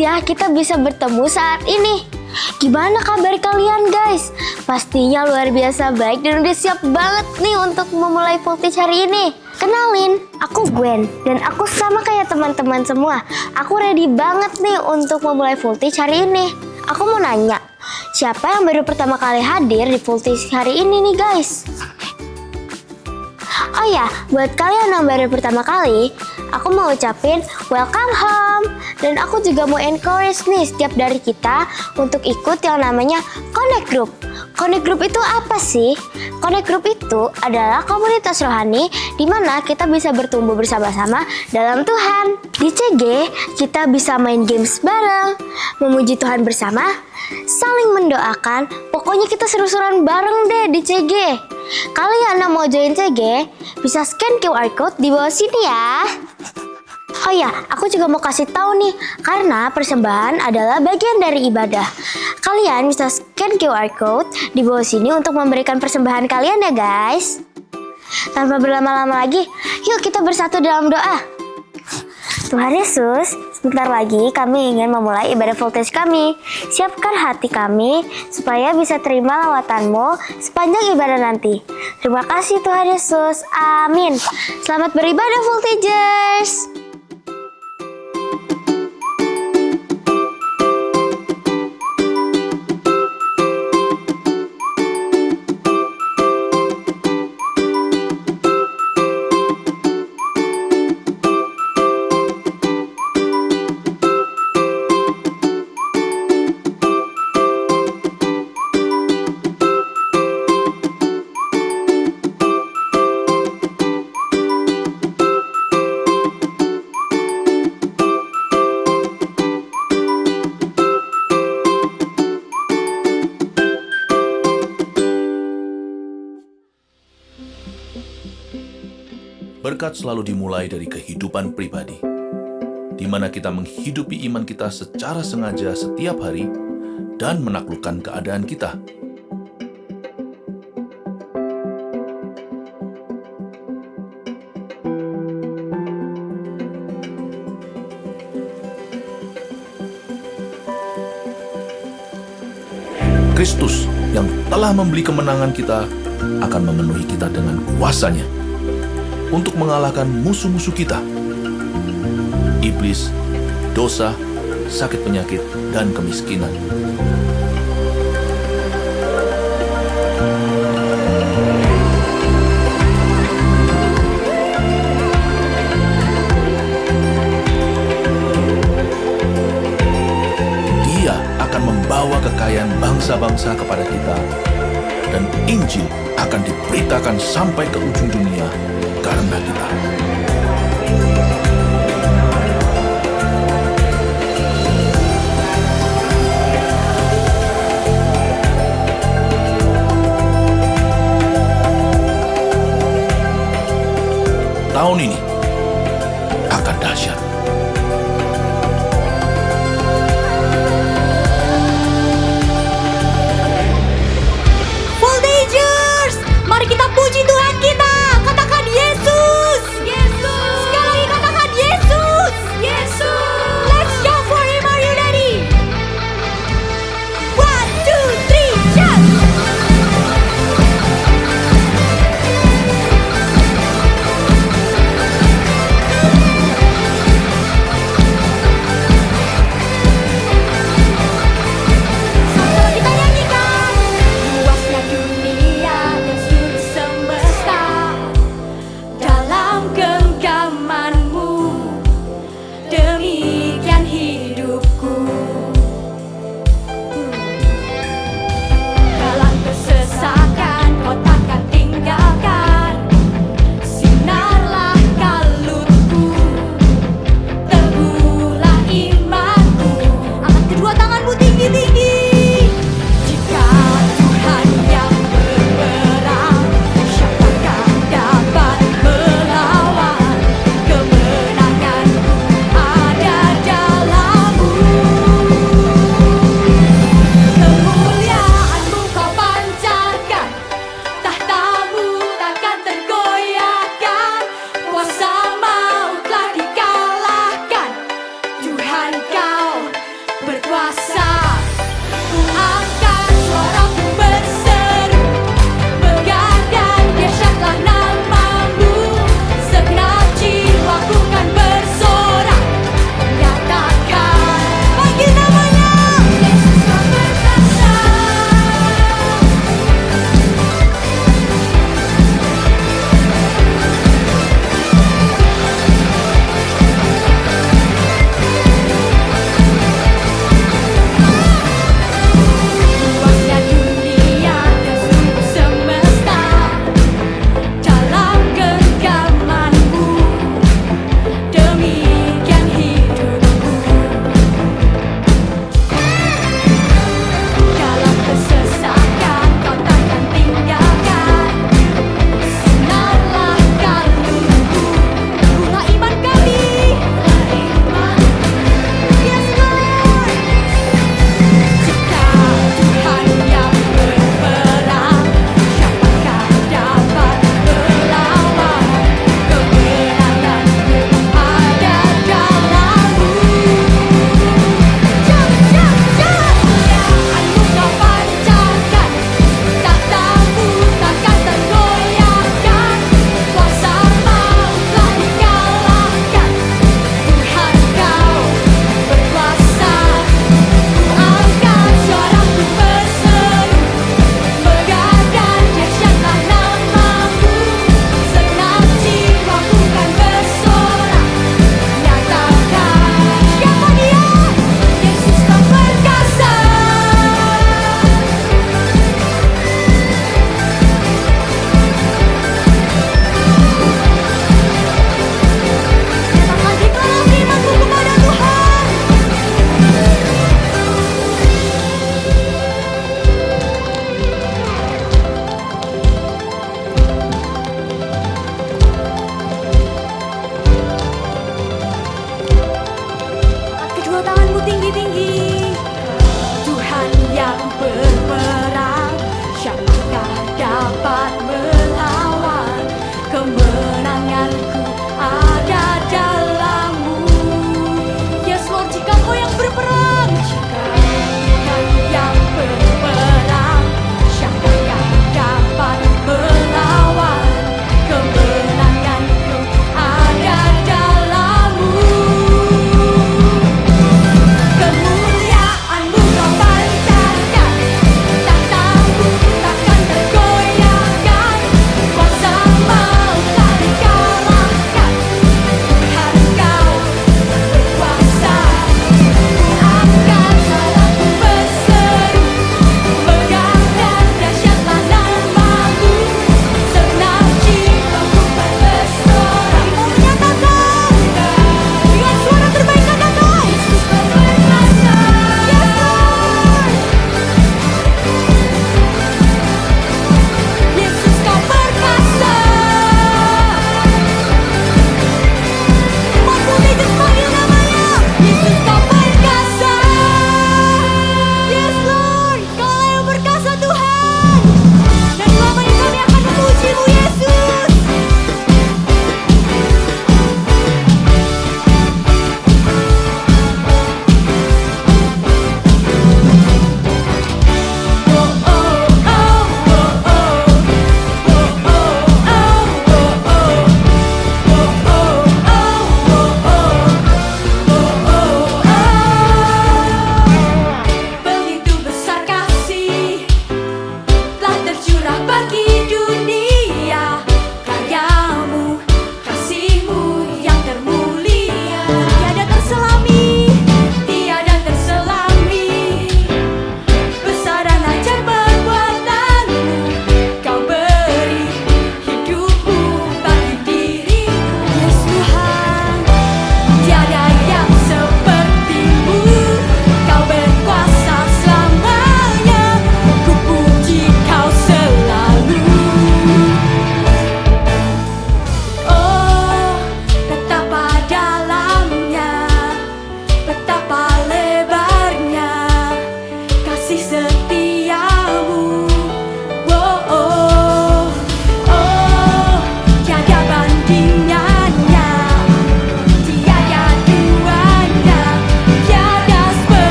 ya kita bisa bertemu saat ini. Gimana kabar kalian guys? Pastinya luar biasa baik dan udah siap banget nih untuk memulai voltage hari ini. Kenalin, aku Gwen dan aku sama kayak teman-teman semua. Aku ready banget nih untuk memulai voltage hari ini. Aku mau nanya, siapa yang baru pertama kali hadir di voltage hari ini nih guys? Oh ya, buat kalian yang baru pertama kali, aku mau ucapin welcome home. Dan aku juga mau encourage nih setiap dari kita untuk ikut yang namanya Connect Group. Connect Group itu apa sih? Connect Group itu adalah komunitas rohani di mana kita bisa bertumbuh bersama-sama dalam Tuhan. Di CG, kita bisa main games bareng, memuji Tuhan bersama, saling mendoakan, pokoknya kita seru-seruan bareng deh di CG. Kalian yang mau join CG, bisa scan QR Code di bawah sini ya. Oh ya, aku juga mau kasih tahu nih, karena persembahan adalah bagian dari ibadah. Kalian bisa scan QR Code di bawah sini untuk memberikan persembahan kalian ya guys. Tanpa berlama-lama lagi, yuk kita bersatu dalam doa. Tuhan Yesus, sebentar lagi kami ingin memulai ibadah voltage kami. Siapkan hati kami supaya bisa terima lawatan-Mu sepanjang ibadah nanti. Terima kasih Tuhan Yesus. Amin. Selamat beribadah voltagers. Berkat selalu dimulai dari kehidupan pribadi, di mana kita menghidupi iman kita secara sengaja setiap hari dan menaklukkan keadaan kita. Kristus yang telah membeli kemenangan kita akan memenuhi kita dengan kuasa-Nya untuk mengalahkan musuh-musuh kita, iblis, dosa, sakit penyakit, dan kemiskinan. Dia akan membawa kekayaan bangsa-bangsa kepada kita, dan Injil akan diberitakan sampai ke ujung dunia karena kita. Tahun ini akan dahsyat. Voltagers, mari kita puji Tuhan kita. Katakan Yesus. Yesus. Sekali lagi katakan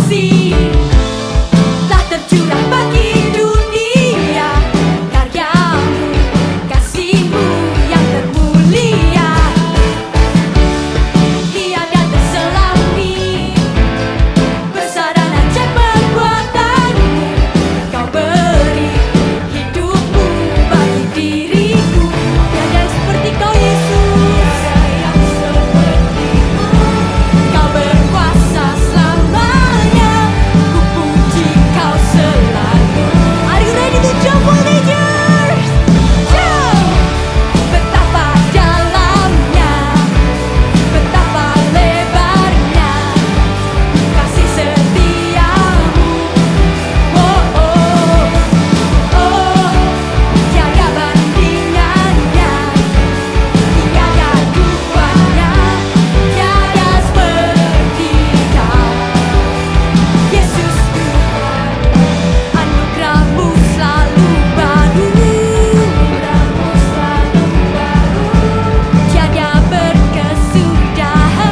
kasih telah tercurah bagi dunia. Karyamu, kasihmu yang termulia, tiada terselami. Besar dan ajaib perbuatanmu, kau beri hidupmu bagi diriku. Tiada yang seperti kau Yesus, kau berkuasa selamanya. Ku puji kau selalu. Are you ready to jump, villagers? Jump! Betapa dalamnya, betapa lebarnya kasih setiamu. Oh, oh, oh, tiada bandingannya, tiada duanya, tiada seperti kau. Yesus Tuhan, anugerahmu selalu baru, tiada berkesudahan.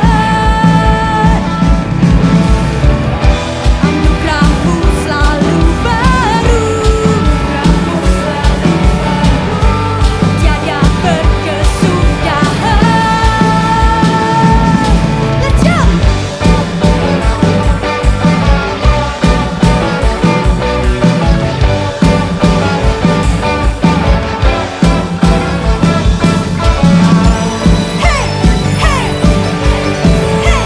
Anugerahmu selalu baru, tiada berkesudahan. Let's jump! Hey, hey, hey.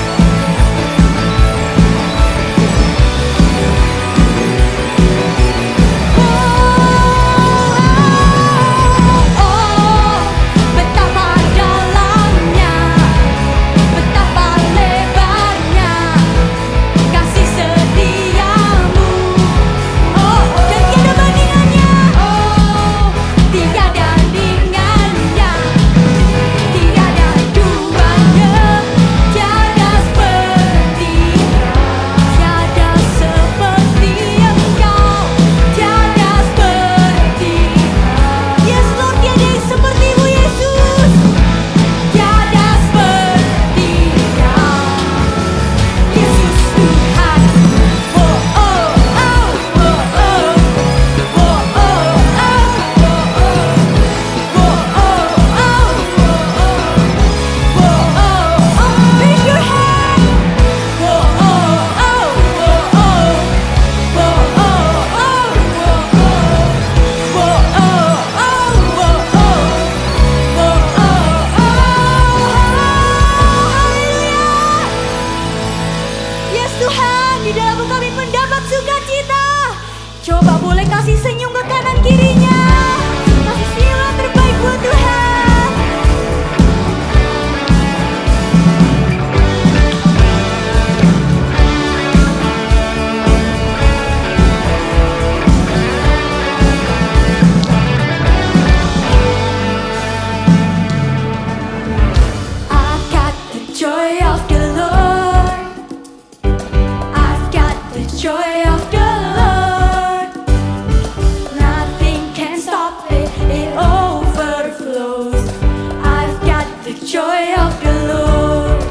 Oh, betapa dalamnya, betapa lebarnya kasih setiamu. Oh, dan tiada bandingannya. Oh, tiada tandingannya, tiada duanya, tiada seperti tiada seperti Engkau, tiada seperti. Yes Lord, tiada yang sepertimu Yesus, tiada seperti Kau, Yesus Tuhan. Oh, oh, oh, oh, oh, oh, oh, oh, oh, raise your hand. Oh, oh, oh, oh, oh, Yes Tuhan, di dalam kami mendapat sukacita. Coba boleh kasih senyum ke kanan kirinya. Kasih senyum yang terbaik buat Tuhan. I've got the joy of the Lord. I've got the joy of the Lord. Nothing can stop it, it overflows. I've got the joy of the Lord.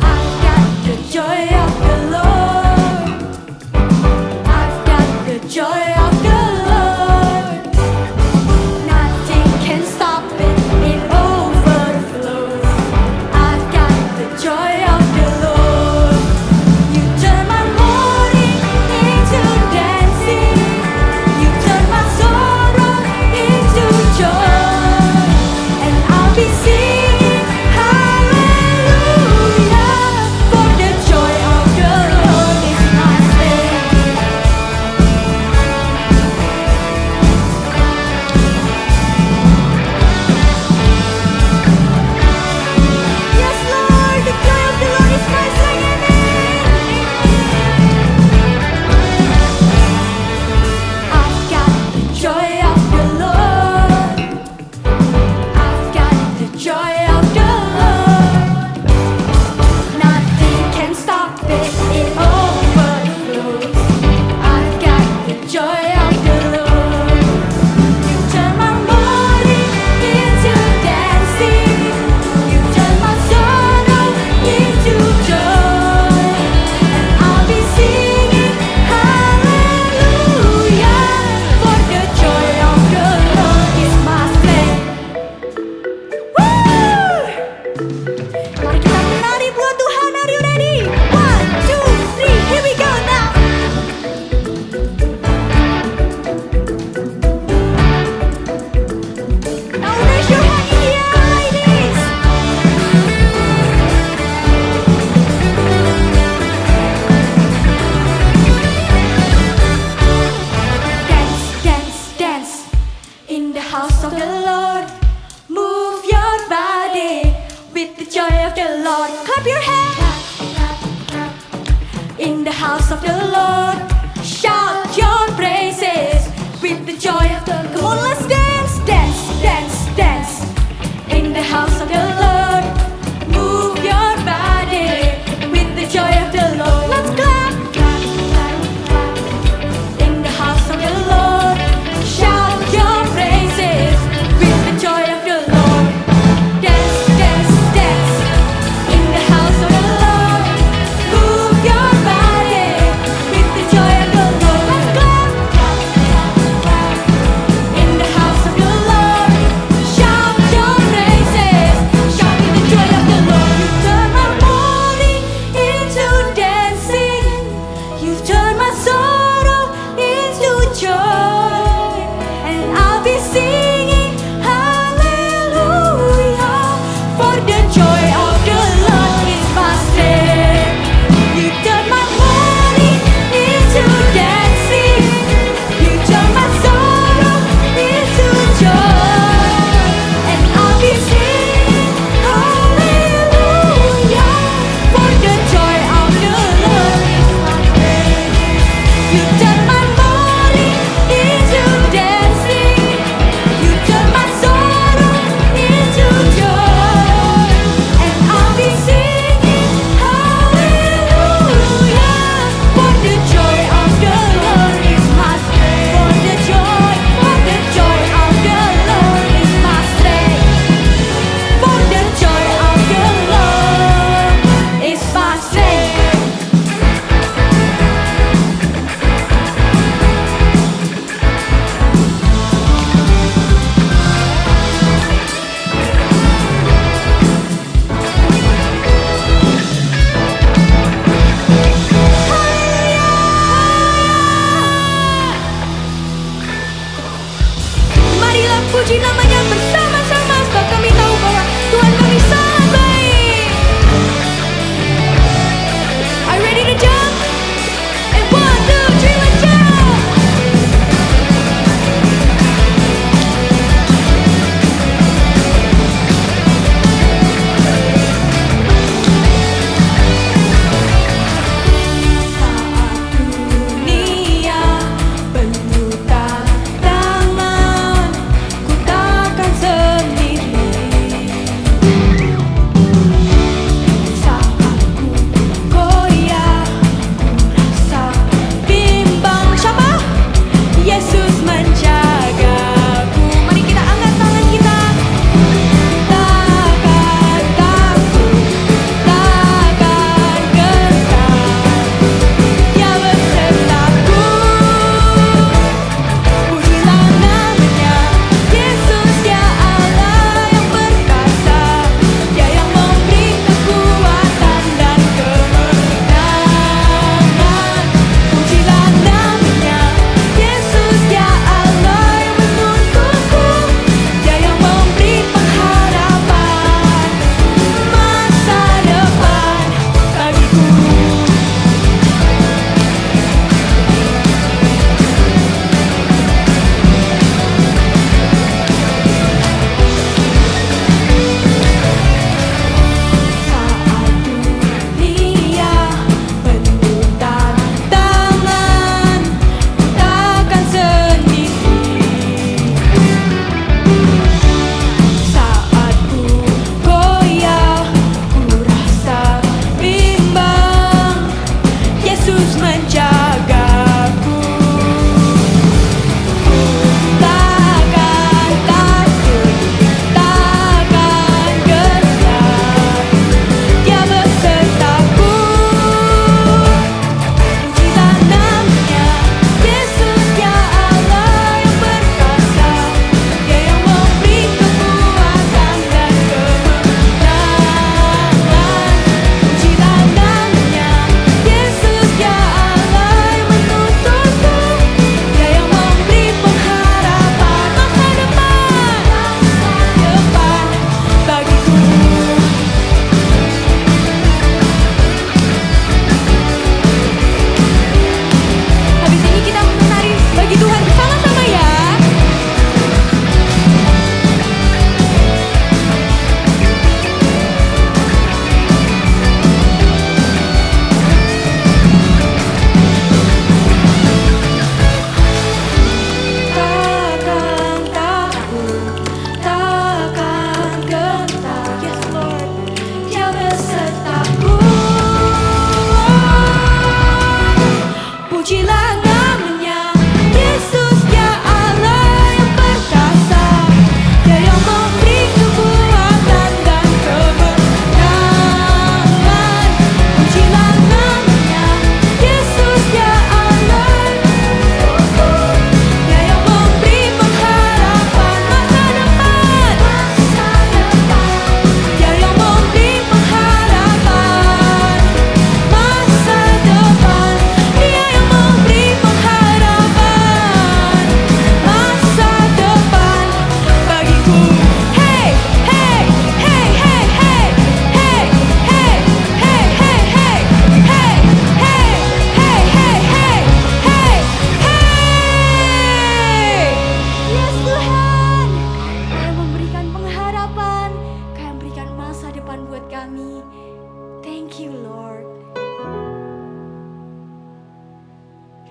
I've got the joy of the Lord. I've got the joy of the Lord. Nothing can stop it, it overflows. I've got the joy of the Lord. You turn my morning in the house of the Lord. Shout your praises with the joy of the Lord. Come on, let's dance, dance, dance, dance in the house of the Lord. Move your body with the joy of the Lord. Let's clap, clap, clap, clap in the house of the Lord. Shout your praises with the joy of the Lord. Dance, dance, dance in the house of the Lord. Move your body with the joy of the Lord. Let's clap, clap, clap, clap in the house of the Lord. Shout your praises, shout with the joy of the Lord. You turn our mourning into dancing.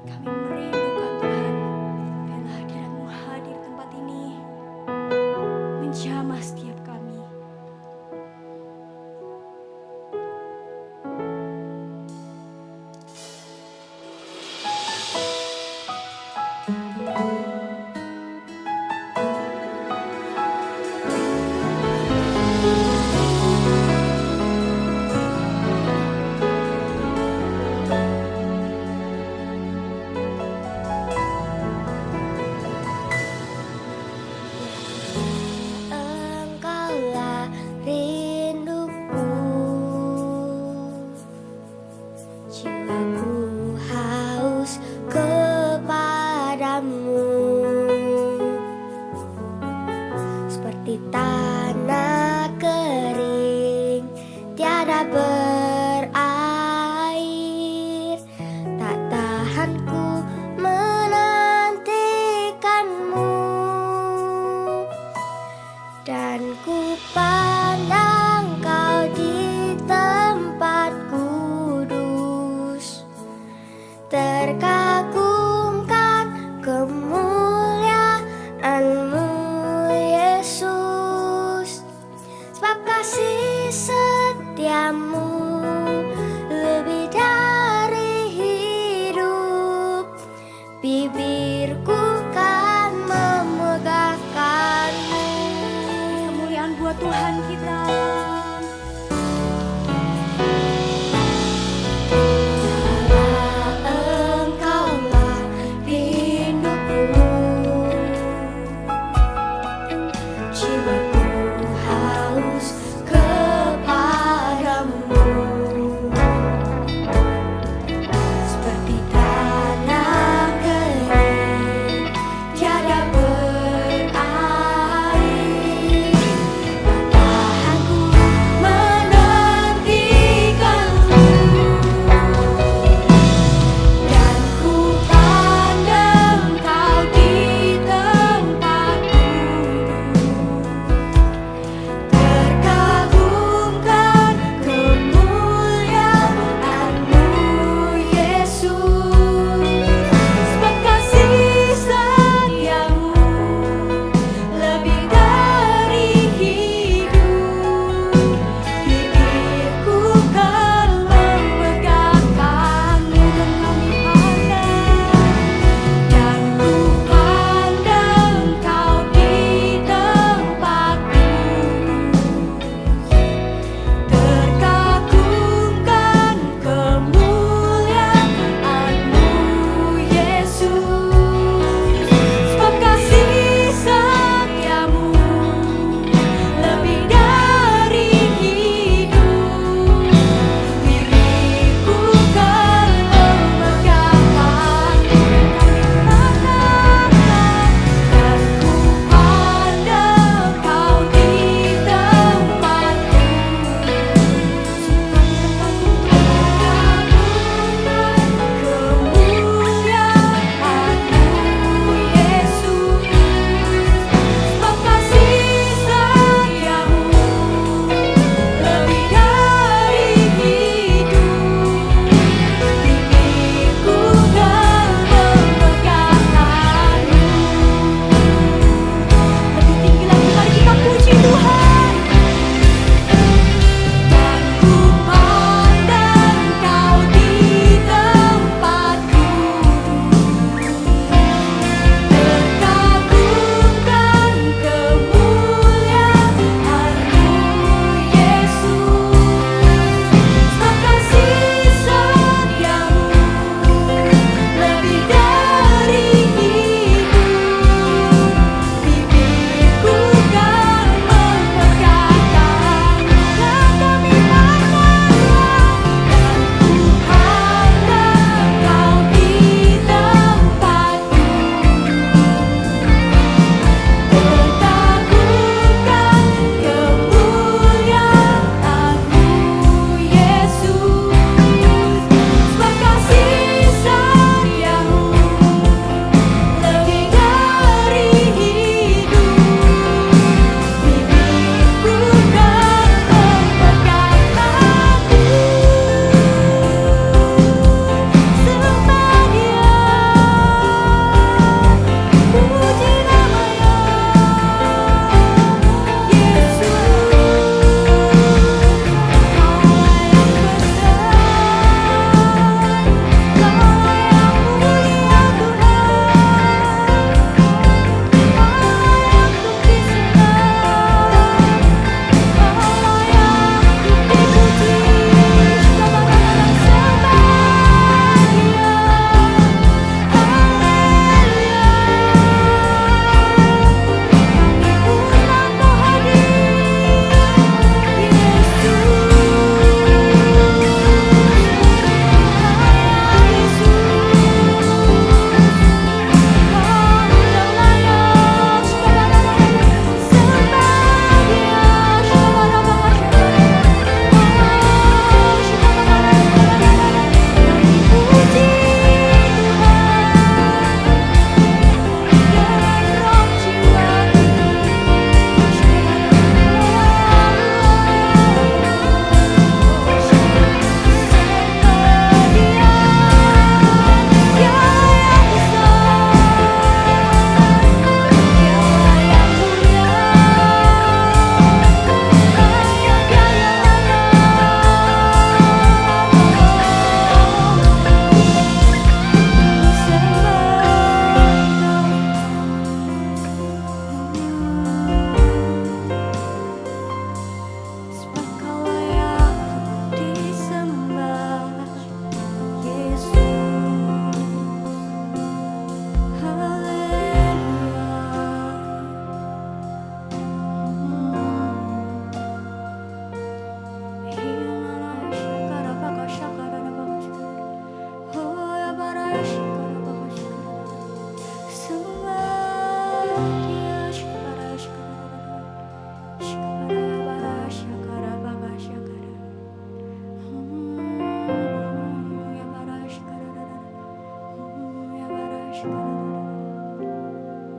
Kami merindukan Tuhan. Biarlah hadirat-Mu hadir di tempat ini, menjamah setiap kami. Engkaulah rinduku, jiwaku haus kepadamu, seperti tanah kering tiada berair, tak tahan ku menantikanmu. Dan ku pandang Kau di tempat kudus, terkagumkan kemuliaan-Mu, Yesus. Sebab kasih setia-Mu lebih dari hidup, bibirku kan memegahkan-Mu. Kemuliaan buat Tuhan kita. Engkau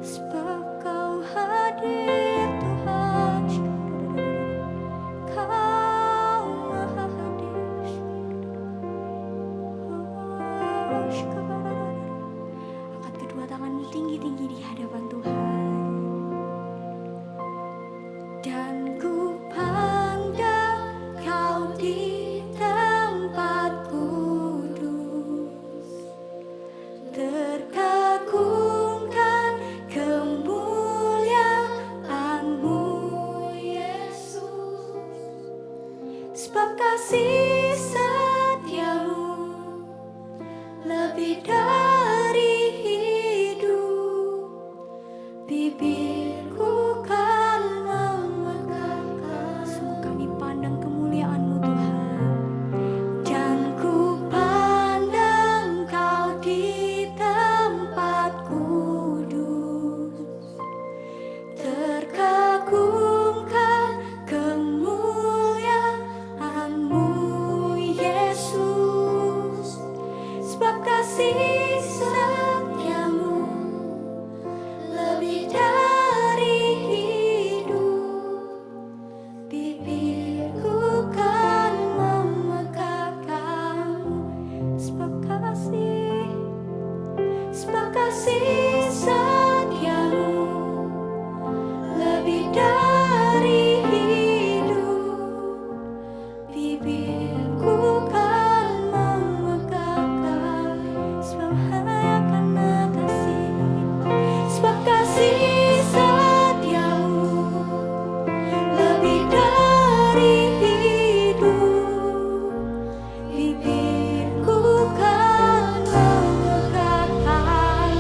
Sebab kau hadir Tuhan, kau maha hadir. Angkat kedua tanganmu tinggi-tinggi di hadapan Tuhan. Dan ku pandang kau di tempat kudus, terkagumkan kemuliaan-Mu Yesus. Sebab kasih setia-Mu lebih dari hidup, bibirku kan memegangkan. Sungguh kami pandang kemuliaan-Mu Tuhan. Dan ku pandang kau di tempat kudus, terkagumkan kemuliaan-Mu Yesus. Sebab kasih setia-Mu lebih dari hidup, bibirku kan memegangkan-Mu. Sebab kasih setia-Mu lebih dari hidup, bibirku kan memegangkan. Sebab hanya karena kasih, sebab kasih setia-Mu lebih dari hidup, bibirku kan memegangkan.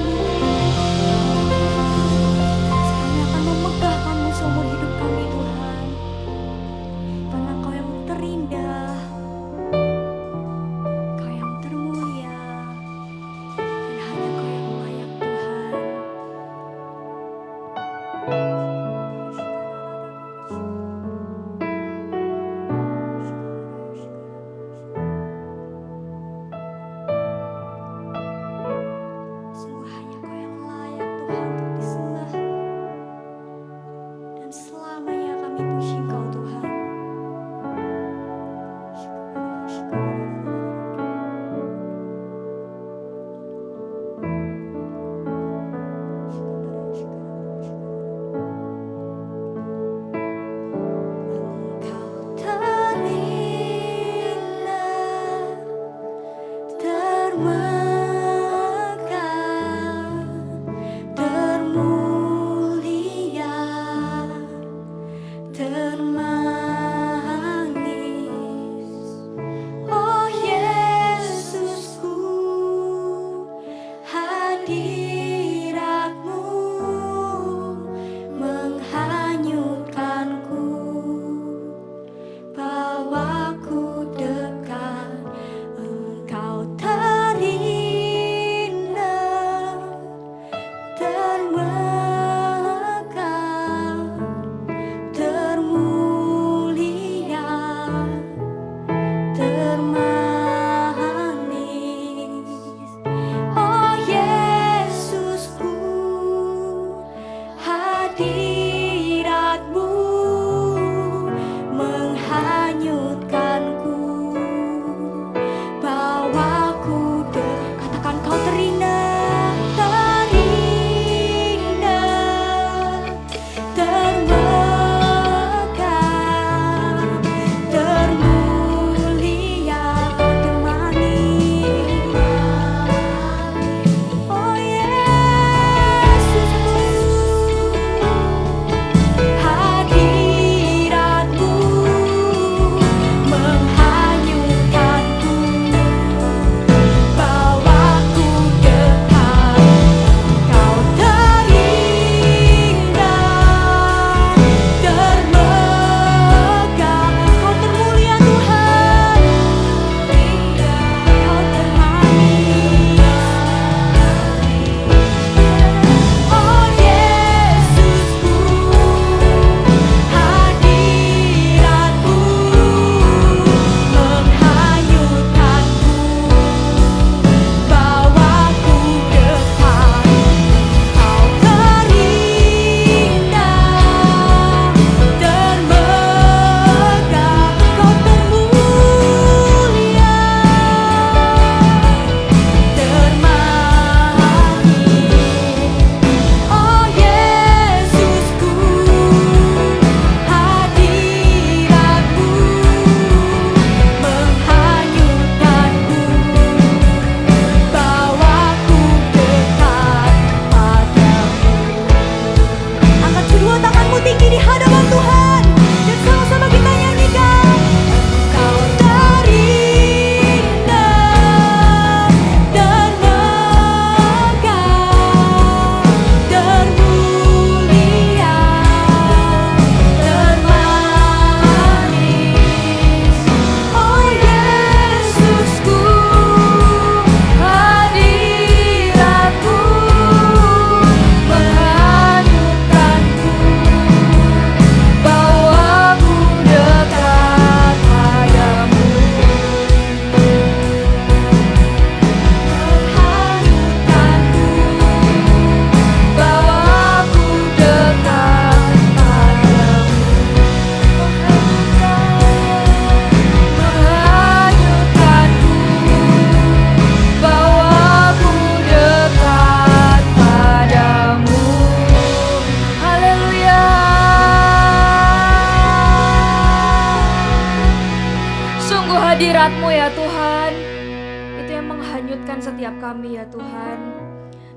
Tuhan setiap kami ya Tuhan.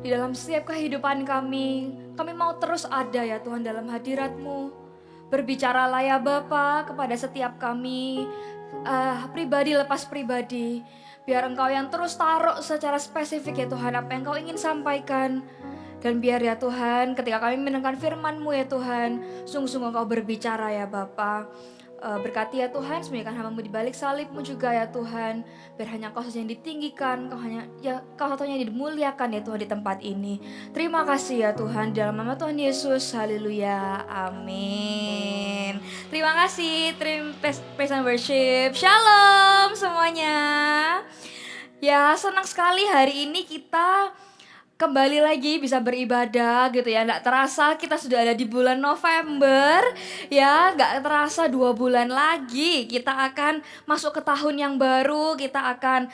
Di dalam setiap kehidupan kami mau terus ada ya Tuhan dalam hadirat-Mu. Berbicaralah ya Bapa kepada setiap kami, pribadi lepas pribadi. Biar Engkau yang terus taruh secara spesifik ya Tuhan apa yang Engkau ingin sampaikan. Dan biar ya Tuhan ketika kami mendengar firman-Mu ya Tuhan, sungguh-sungguh Engkau berbicara ya Bapa. Berkati ya Tuhan, sembunyikan hamba-Mu di balik salib-Mu juga ya Tuhan. Biar hanya Kau saja yang ditinggikan, Kau satunya yang dimuliakan ya Tuhan di tempat ini. Terima kasih ya Tuhan, dalam nama Tuhan Yesus, haleluya, amin. Terima kasih, praise and worship, shalom semuanya. Ya senang sekali hari ini kita kembali lagi bisa beribadah gitu ya. Nggak terasa kita sudah ada di bulan November ya. Nggak terasa 2 bulan lagi kita akan masuk ke tahun yang baru. Kita akan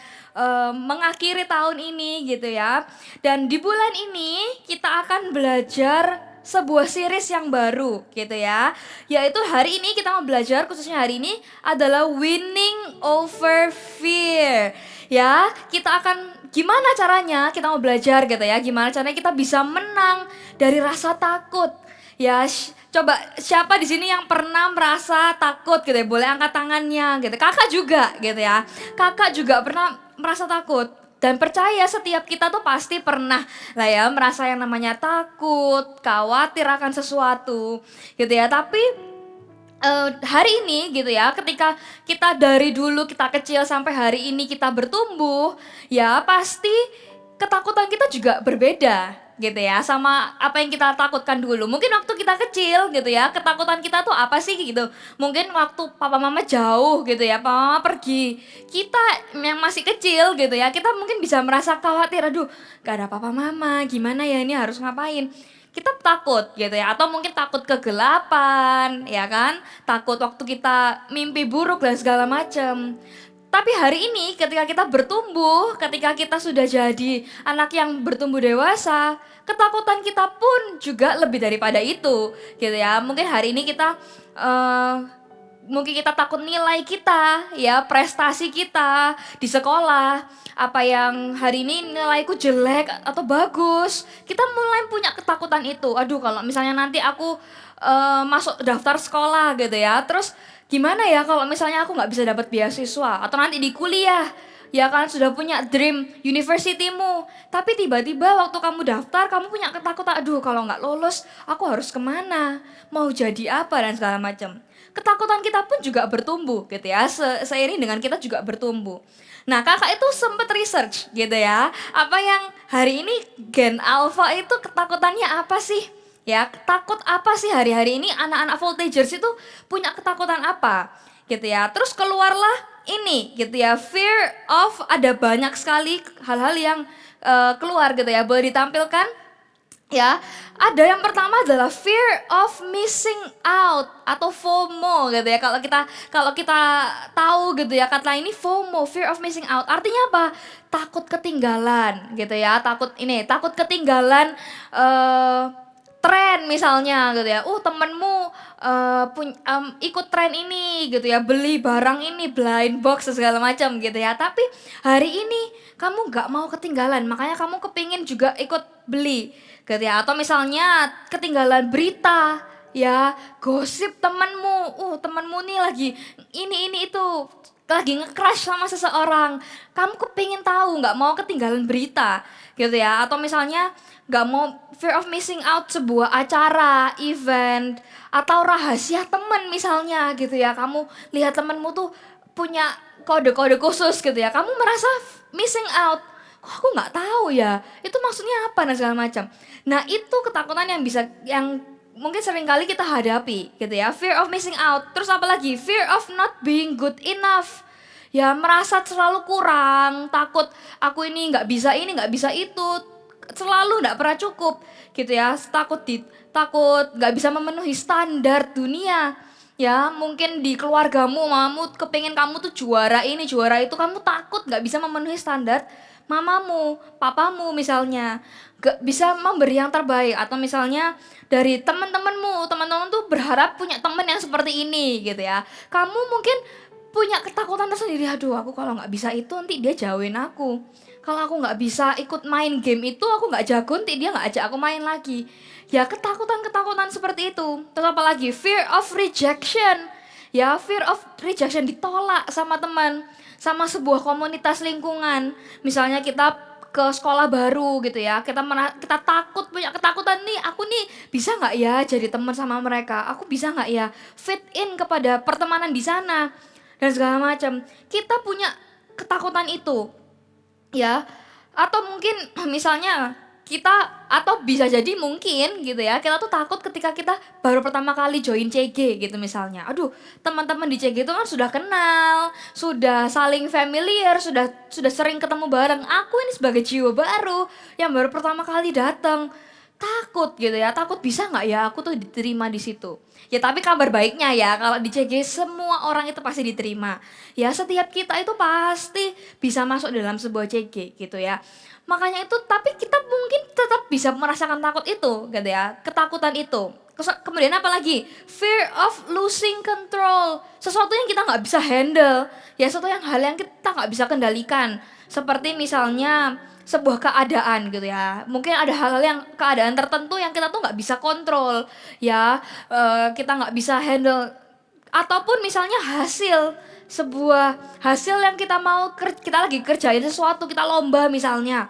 mengakhiri tahun ini gitu ya. Dan di bulan ini kita akan belajar sebuah series yang baru gitu ya. Yaitu hari ini kita mau belajar, khususnya hari ini adalah winning over fear. Ya, kita akan gimana caranya kita mau belajar gitu ya. Gimana caranya kita bisa menang dari rasa takut. Ya, coba siapa di sini yang pernah merasa takut gitu ya? Boleh angkat tangannya gitu. Kakak juga gitu ya. Kakak juga pernah merasa takut. Dan percaya setiap kita tuh pasti pernah lah ya merasa yang namanya takut, khawatir akan sesuatu gitu ya. Tapi hari ini gitu ya, ketika kita dari dulu kita kecil sampai hari ini kita bertumbuh, ya pasti ketakutan kita juga berbeda gitu ya sama apa yang kita takutkan dulu. Mungkin waktu kita kecil gitu ya, ketakutan kita tuh apa sih gitu. Mungkin waktu papa mama jauh gitu ya, papa mama pergi, kita yang masih kecil gitu ya, kita mungkin bisa merasa khawatir, aduh gak ada papa mama, gimana ya ini harus ngapain. Kita takut gitu ya, atau mungkin takut kegelapan ya kan, takut waktu kita mimpi buruk dan segala macam. Tapi hari ini ketika kita bertumbuh, ketika kita sudah jadi anak yang bertumbuh dewasa, ketakutan kita pun juga lebih daripada itu gitu ya. Mungkin hari ini kita mungkin kita takut nilai kita ya, prestasi kita di sekolah, apa yang hari ini nilaiku jelek atau bagus, kita mulai punya ketakutan itu. Aduh kalau misalnya nanti aku masuk daftar sekolah gitu ya, terus gimana ya kalau misalnya aku nggak bisa dapat beasiswa, atau nanti di kuliah ya kan sudah punya dream university-mu, tapi tiba-tiba waktu kamu daftar kamu punya ketakutan, aduh kalau nggak lolos aku harus kemana, mau jadi apa dan segala macam. Ketakutan kita pun juga bertumbuh gitu ya, seiring dengan kita juga bertumbuh. Nah kakak itu sempat research gitu ya, apa yang hari ini Gen Alpha itu ketakutannya apa sih? Ya, takut apa sih hari-hari ini anak-anak voltagers itu punya ketakutan apa gitu ya. Terus keluarlah ini gitu ya, fear of, ada banyak sekali hal-hal yang keluar gitu ya. Boleh ditampilkan ya. Ada yang pertama adalah fear of missing out atau FOMO gitu ya. Kalau kita tahu gitu ya kata ini FOMO, fear of missing out, artinya apa? Takut ketinggalan gitu ya. Takut ketinggalan tren misalnya gitu ya. Temenmu ikut tren ini gitu ya, beli barang ini, blind box segala macam gitu ya. Tapi hari ini kamu gak mau ketinggalan, makanya kamu kepingin juga ikut beli gitu ya. Atau misalnya ketinggalan berita ya, gosip temenmu nih lagi ini itu, lagi nge-crush sama seseorang, kamu kepingin tahu, gak mau ketinggalan berita gitu ya. Atau misalnya gak mau, fear of missing out sebuah acara, event, atau rahasia temen misalnya gitu ya. Kamu lihat temenmu tuh punya kode-kode khusus gitu ya, kamu merasa missing out, kok aku gak tahu ya itu maksudnya apa dan segala macam. Nah itu ketakutan yang mungkin sering kali kita hadapi gitu ya, fear of missing out. Terus apalagi fear of not being good enough ya, merasa selalu kurang, takut aku ini nggak bisa itu, selalu nggak pernah cukup gitu ya. Takut nggak bisa memenuhi standar dunia ya. Mungkin di keluargamu, mamamu kepingin kamu tuh juara ini juara itu, kamu takut nggak bisa memenuhi standar mamamu, papamu misalnya, gak bisa memberi yang terbaik. Atau misalnya dari teman-teman tuh berharap punya teman yang seperti ini gitu ya. Kamu mungkin punya ketakutan tersendiri, aduh aku kalau nggak bisa itu nanti dia jauhin aku. Kalau aku nggak bisa ikut main game itu, aku nggak jago, nanti dia nggak ajak aku main lagi. Ya ketakutan-ketakutan seperti itu. Terus apa lagi? Fear of rejection. Ya, fear of rejection, ditolak sama teman, sama sebuah komunitas lingkungan. Misalnya kita ke sekolah baru gitu ya, kita takut, punya ketakutan nih, aku nih bisa nggak ya jadi teman sama mereka, aku bisa nggak ya fit in kepada pertemanan di sana dan segala macam. Kita punya ketakutan itu, ya. Atau mungkin misalnya kita, atau bisa jadi mungkin gitu ya, kita tuh takut ketika kita baru pertama kali join CG gitu misalnya. Aduh, teman-teman di CG itu kan sudah kenal, sudah saling familiar, sudah sering ketemu bareng. Aku ini sebagai jiwa baru yang baru pertama kali datang, takut gitu ya, takut bisa nggak ya aku tuh diterima di situ. Ya tapi kabar baiknya ya, kalau di CG semua orang itu pasti diterima. Ya setiap kita itu pasti bisa masuk dalam sebuah CG gitu ya. Makanya itu, tapi kita mungkin tetap bisa merasakan takut itu gitu ya, ketakutan itu. Kemudian apa lagi? Fear of losing control. Sesuatu yang kita nggak bisa handle, ya hal yang kita nggak bisa kendalikan. Seperti misalnya sebuah keadaan gitu ya. Mungkin ada hal-hal yang keadaan tertentu yang kita tuh nggak bisa kontrol, ya kita nggak bisa handle. Ataupun misalnya sebuah hasil yang kita lagi kerjain sesuatu, kita lomba misalnya.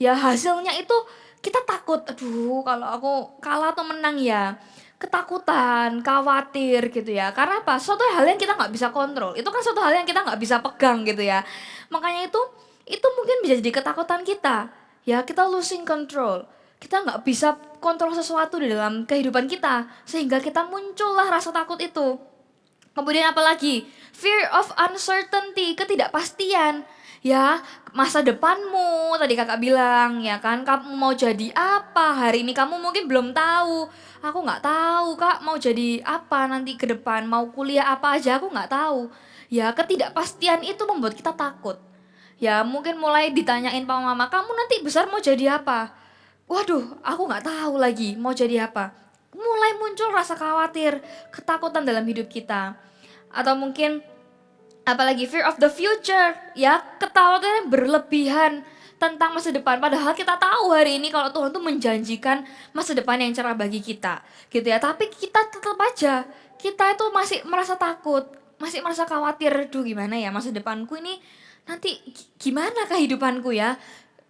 Ya hasilnya itu kita takut, aduh kalau aku kalah atau menang ya. Ketakutan, khawatir gitu ya. Karena apa? Suatu hal yang kita nggak bisa kontrol. Itu kan suatu hal yang kita nggak bisa pegang gitu ya. Makanya itu mungkin bisa jadi ketakutan kita. Ya kita losing control. Kita nggak bisa kontrol sesuatu di dalam kehidupan kita. Sehingga kita muncullah rasa takut itu. Kemudian apa lagi? Fear of uncertainty, ketidakpastian. Ya, masa depanmu, tadi kakak bilang, ya kan, kamu mau jadi apa, hari ini kamu mungkin belum tahu. Aku nggak tahu kak mau jadi apa nanti ke depan, mau kuliah apa aja aku nggak tahu. Ya, ketidakpastian itu membuat kita takut. Ya, mungkin mulai ditanyain sama mama, kamu nanti besar mau jadi apa? Waduh, aku nggak tahu lagi mau jadi apa. Mulai muncul rasa khawatir, ketakutan dalam hidup kita. Atau mungkin apalagi fear of the future, ya ketakutan yang berlebihan tentang masa depan. Padahal kita tahu hari ini kalau Tuhan tuh menjanjikan masa depan yang cerah bagi kita, gitu ya. Tapi kita tetap aja, kita itu masih merasa takut, masih merasa khawatir. Duh gimana ya masa depanku ini, nanti gimana kehidupanku ya.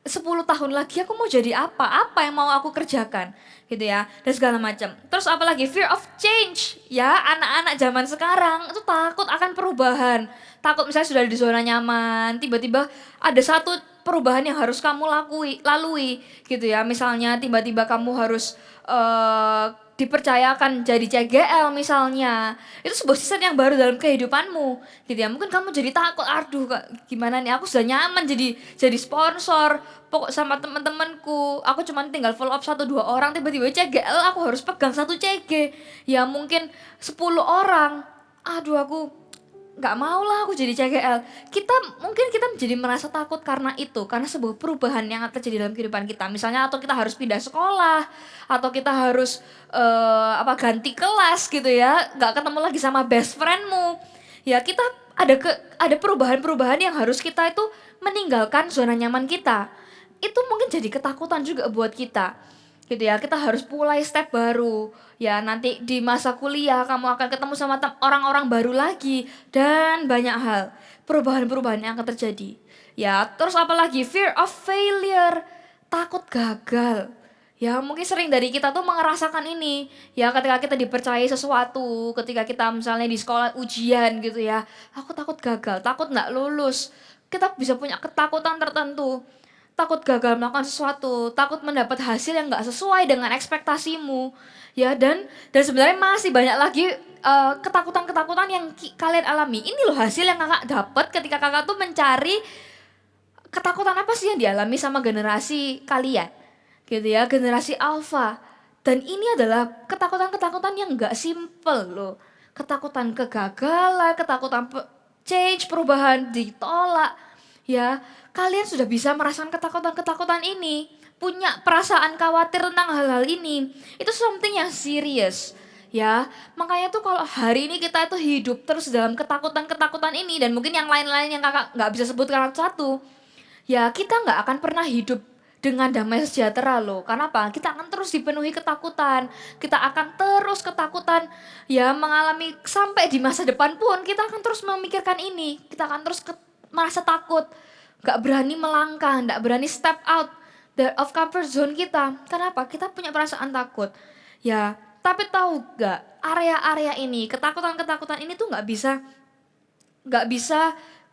10 tahun lagi aku mau jadi apa yang mau aku kerjakan gitu ya, dan segala macam. Terus apalagi fear of change, ya anak-anak zaman sekarang itu takut akan perubahan, takut misalnya sudah di zona nyaman, tiba-tiba ada satu perubahan yang harus kamu lalui gitu ya. Misalnya tiba-tiba kamu harus dipercayakan jadi CGL misalnya, itu sebuah season yang baru dalam kehidupanmu gitu ya. Mungkin kamu jadi takut, aduh gimana nih, aku sudah nyaman jadi sponsor pokok sama teman-temanku, aku cuma tinggal follow up 1-2 orang, tiba-tiba CGL aku harus pegang satu CG ya, mungkin 10 orang, aduh aku nggak mau lah aku jadi CGL. Mungkin kita menjadi merasa takut karena itu, karena sebuah perubahan yang terjadi dalam kehidupan kita. Misalnya atau kita harus pindah sekolah, atau kita harus ganti kelas gitu ya, nggak ketemu lagi sama best friendmu. Ya kita ada perubahan-perubahan yang harus kita itu meninggalkan zona nyaman kita. Itu mungkin jadi ketakutan juga buat kita. Gitu ya, kita harus mulai step baru. Ya nanti di masa kuliah kamu akan ketemu sama orang-orang baru lagi dan banyak hal, perubahan-perubahan yang akan terjadi. Ya, terus apalagi fear of failure, takut gagal. Ya mungkin sering dari kita tuh merasakan ini. Ya ketika kita dipercayai sesuatu, ketika kita misalnya di sekolah ujian gitu ya, aku takut gagal, takut nggak lulus. Kita bisa punya ketakutan tertentu. Takut gagal melakukan sesuatu, takut mendapat hasil yang nggak sesuai dengan ekspektasimu, ya dan sebenarnya masih banyak lagi ketakutan-ketakutan yang kalian alami. Ini loh hasil yang kakak dapat ketika kakak tuh mencari ketakutan apa sih yang dialami sama generasi kalian, gitu ya, generasi alpha. Dan ini adalah ketakutan-ketakutan yang nggak simple loh, ketakutan kegagalan, ketakutan change, perubahan ditolak, ya. Kalian sudah bisa merasakan ketakutan-ketakutan ini, punya perasaan khawatir tentang hal-hal ini. Itu something yang serius, ya. Makanya tuh kalau hari ini kita itu hidup terus dalam ketakutan-ketakutan ini, dan mungkin yang lain-lain yang kakak nggak bisa sebutkan satu, ya kita nggak akan pernah hidup dengan damai sejahtera loh. Karena apa? Kita akan terus dipenuhi ketakutan. Kita akan terus ketakutan ya mengalami sampai di masa depan pun kita akan terus memikirkan ini. Kita akan terus merasa takut, nggak berani melangkah, nggak berani step out of comfort zone kita. Kenapa? Kita punya perasaan takut. Ya, tapi tahu nggak area-area ini, ketakutan-ketakutan ini tuh nggak bisa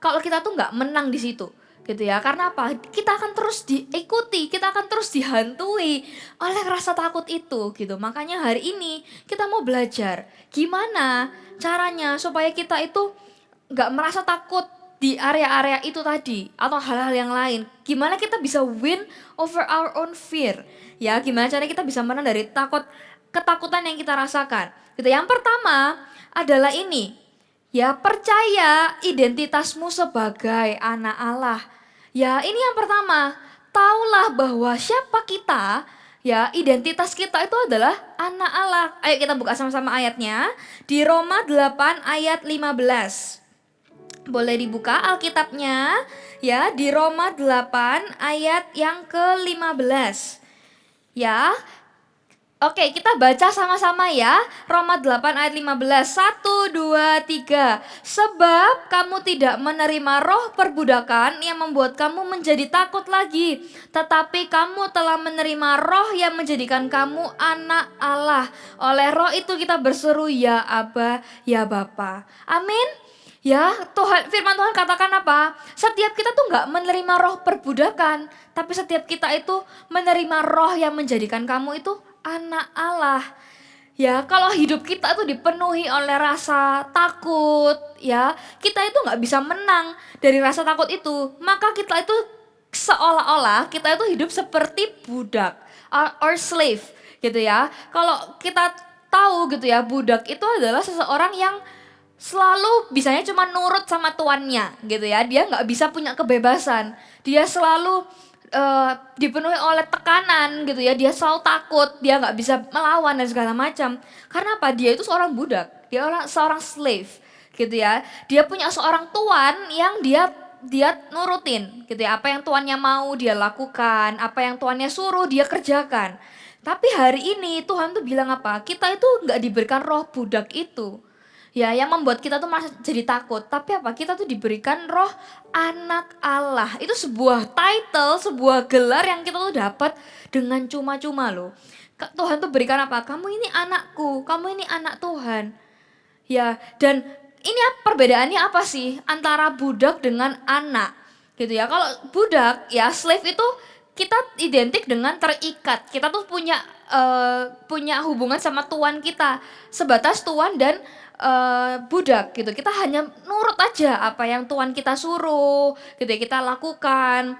kalau kita tuh nggak menang di situ. Gitu ya, karena apa? Kita akan terus diikuti, kita akan terus dihantui oleh rasa takut itu gitu. Makanya hari ini kita mau belajar gimana caranya supaya kita itu nggak merasa takut di area-area itu tadi atau hal-hal yang lain. Gimana kita bisa win over our own fear? Ya, gimana cara kita bisa menang dari ketakutan yang kita rasakan? Gitu. Yang pertama adalah ini. Ya, percaya identitasmu sebagai anak Allah. Ya, ini yang pertama. Taulah bahwa siapa kita, ya, identitas kita itu adalah anak Allah. Ayo kita buka sama-sama ayatnya. Di Roma 8 ayat 15. Boleh dibuka Alkitabnya. Ya, di Roma 8 ayat yang ke-15. Ya. Oke, kita baca sama-sama ya. Roma 8 ayat 15. 1, 2, 3. Sebab kamu tidak menerima roh perbudakan yang membuat kamu menjadi takut lagi. Tetapi kamu telah menerima roh yang menjadikan kamu anak Allah. Oleh roh itu kita berseru, ya Aba, ya Bapa. Amin. Ya, firman Tuhan katakan apa? Setiap kita tuh gak menerima roh perbudakan. Tapi setiap kita itu menerima roh yang menjadikan kamu itu anak Allah. Ya, kalau hidup kita tuh dipenuhi oleh rasa takut, ya, kita itu nggak bisa menang dari rasa takut itu. Maka kita itu seolah-olah kita itu hidup seperti budak or slave, gitu ya. Kalau kita tahu gitu ya, budak itu adalah seseorang yang selalu bisanya cuma nurut sama tuannya, gitu ya. Dia nggak bisa punya kebebasan. Dia selalu dipenuhi oleh tekanan gitu ya, dia selalu takut, dia nggak bisa melawan dan segala macam. Karena apa? Dia itu seorang budak, seorang slave gitu ya. Dia punya seorang tuan yang dia nurutin gitu ya. Apa yang tuannya mau dia lakukan, apa yang tuannya suruh dia kerjakan. Tapi hari ini Tuhan tuh bilang apa? Kita itu nggak diberikan roh budak itu. Ya, yang membuat kita tuh merasa jadi takut. Tapi apa? Kita tuh diberikan roh anak Allah. Itu sebuah title, sebuah gelar yang kita tuh dapat dengan cuma-cuma loh. Tuhan tuh berikan apa? Kamu ini anakku, kamu ini anak Tuhan. Ya, dan ini perbedaannya apa sih antara budak dengan anak? Gitu ya. Kalau budak, ya slave itu kita identik dengan terikat. Kita tuh punya hubungan sama tuan kita. Sebatas tuan dan budak gitu. Kita hanya nurut aja apa yang Tuhan kita suruh gitu ya, kita lakukan.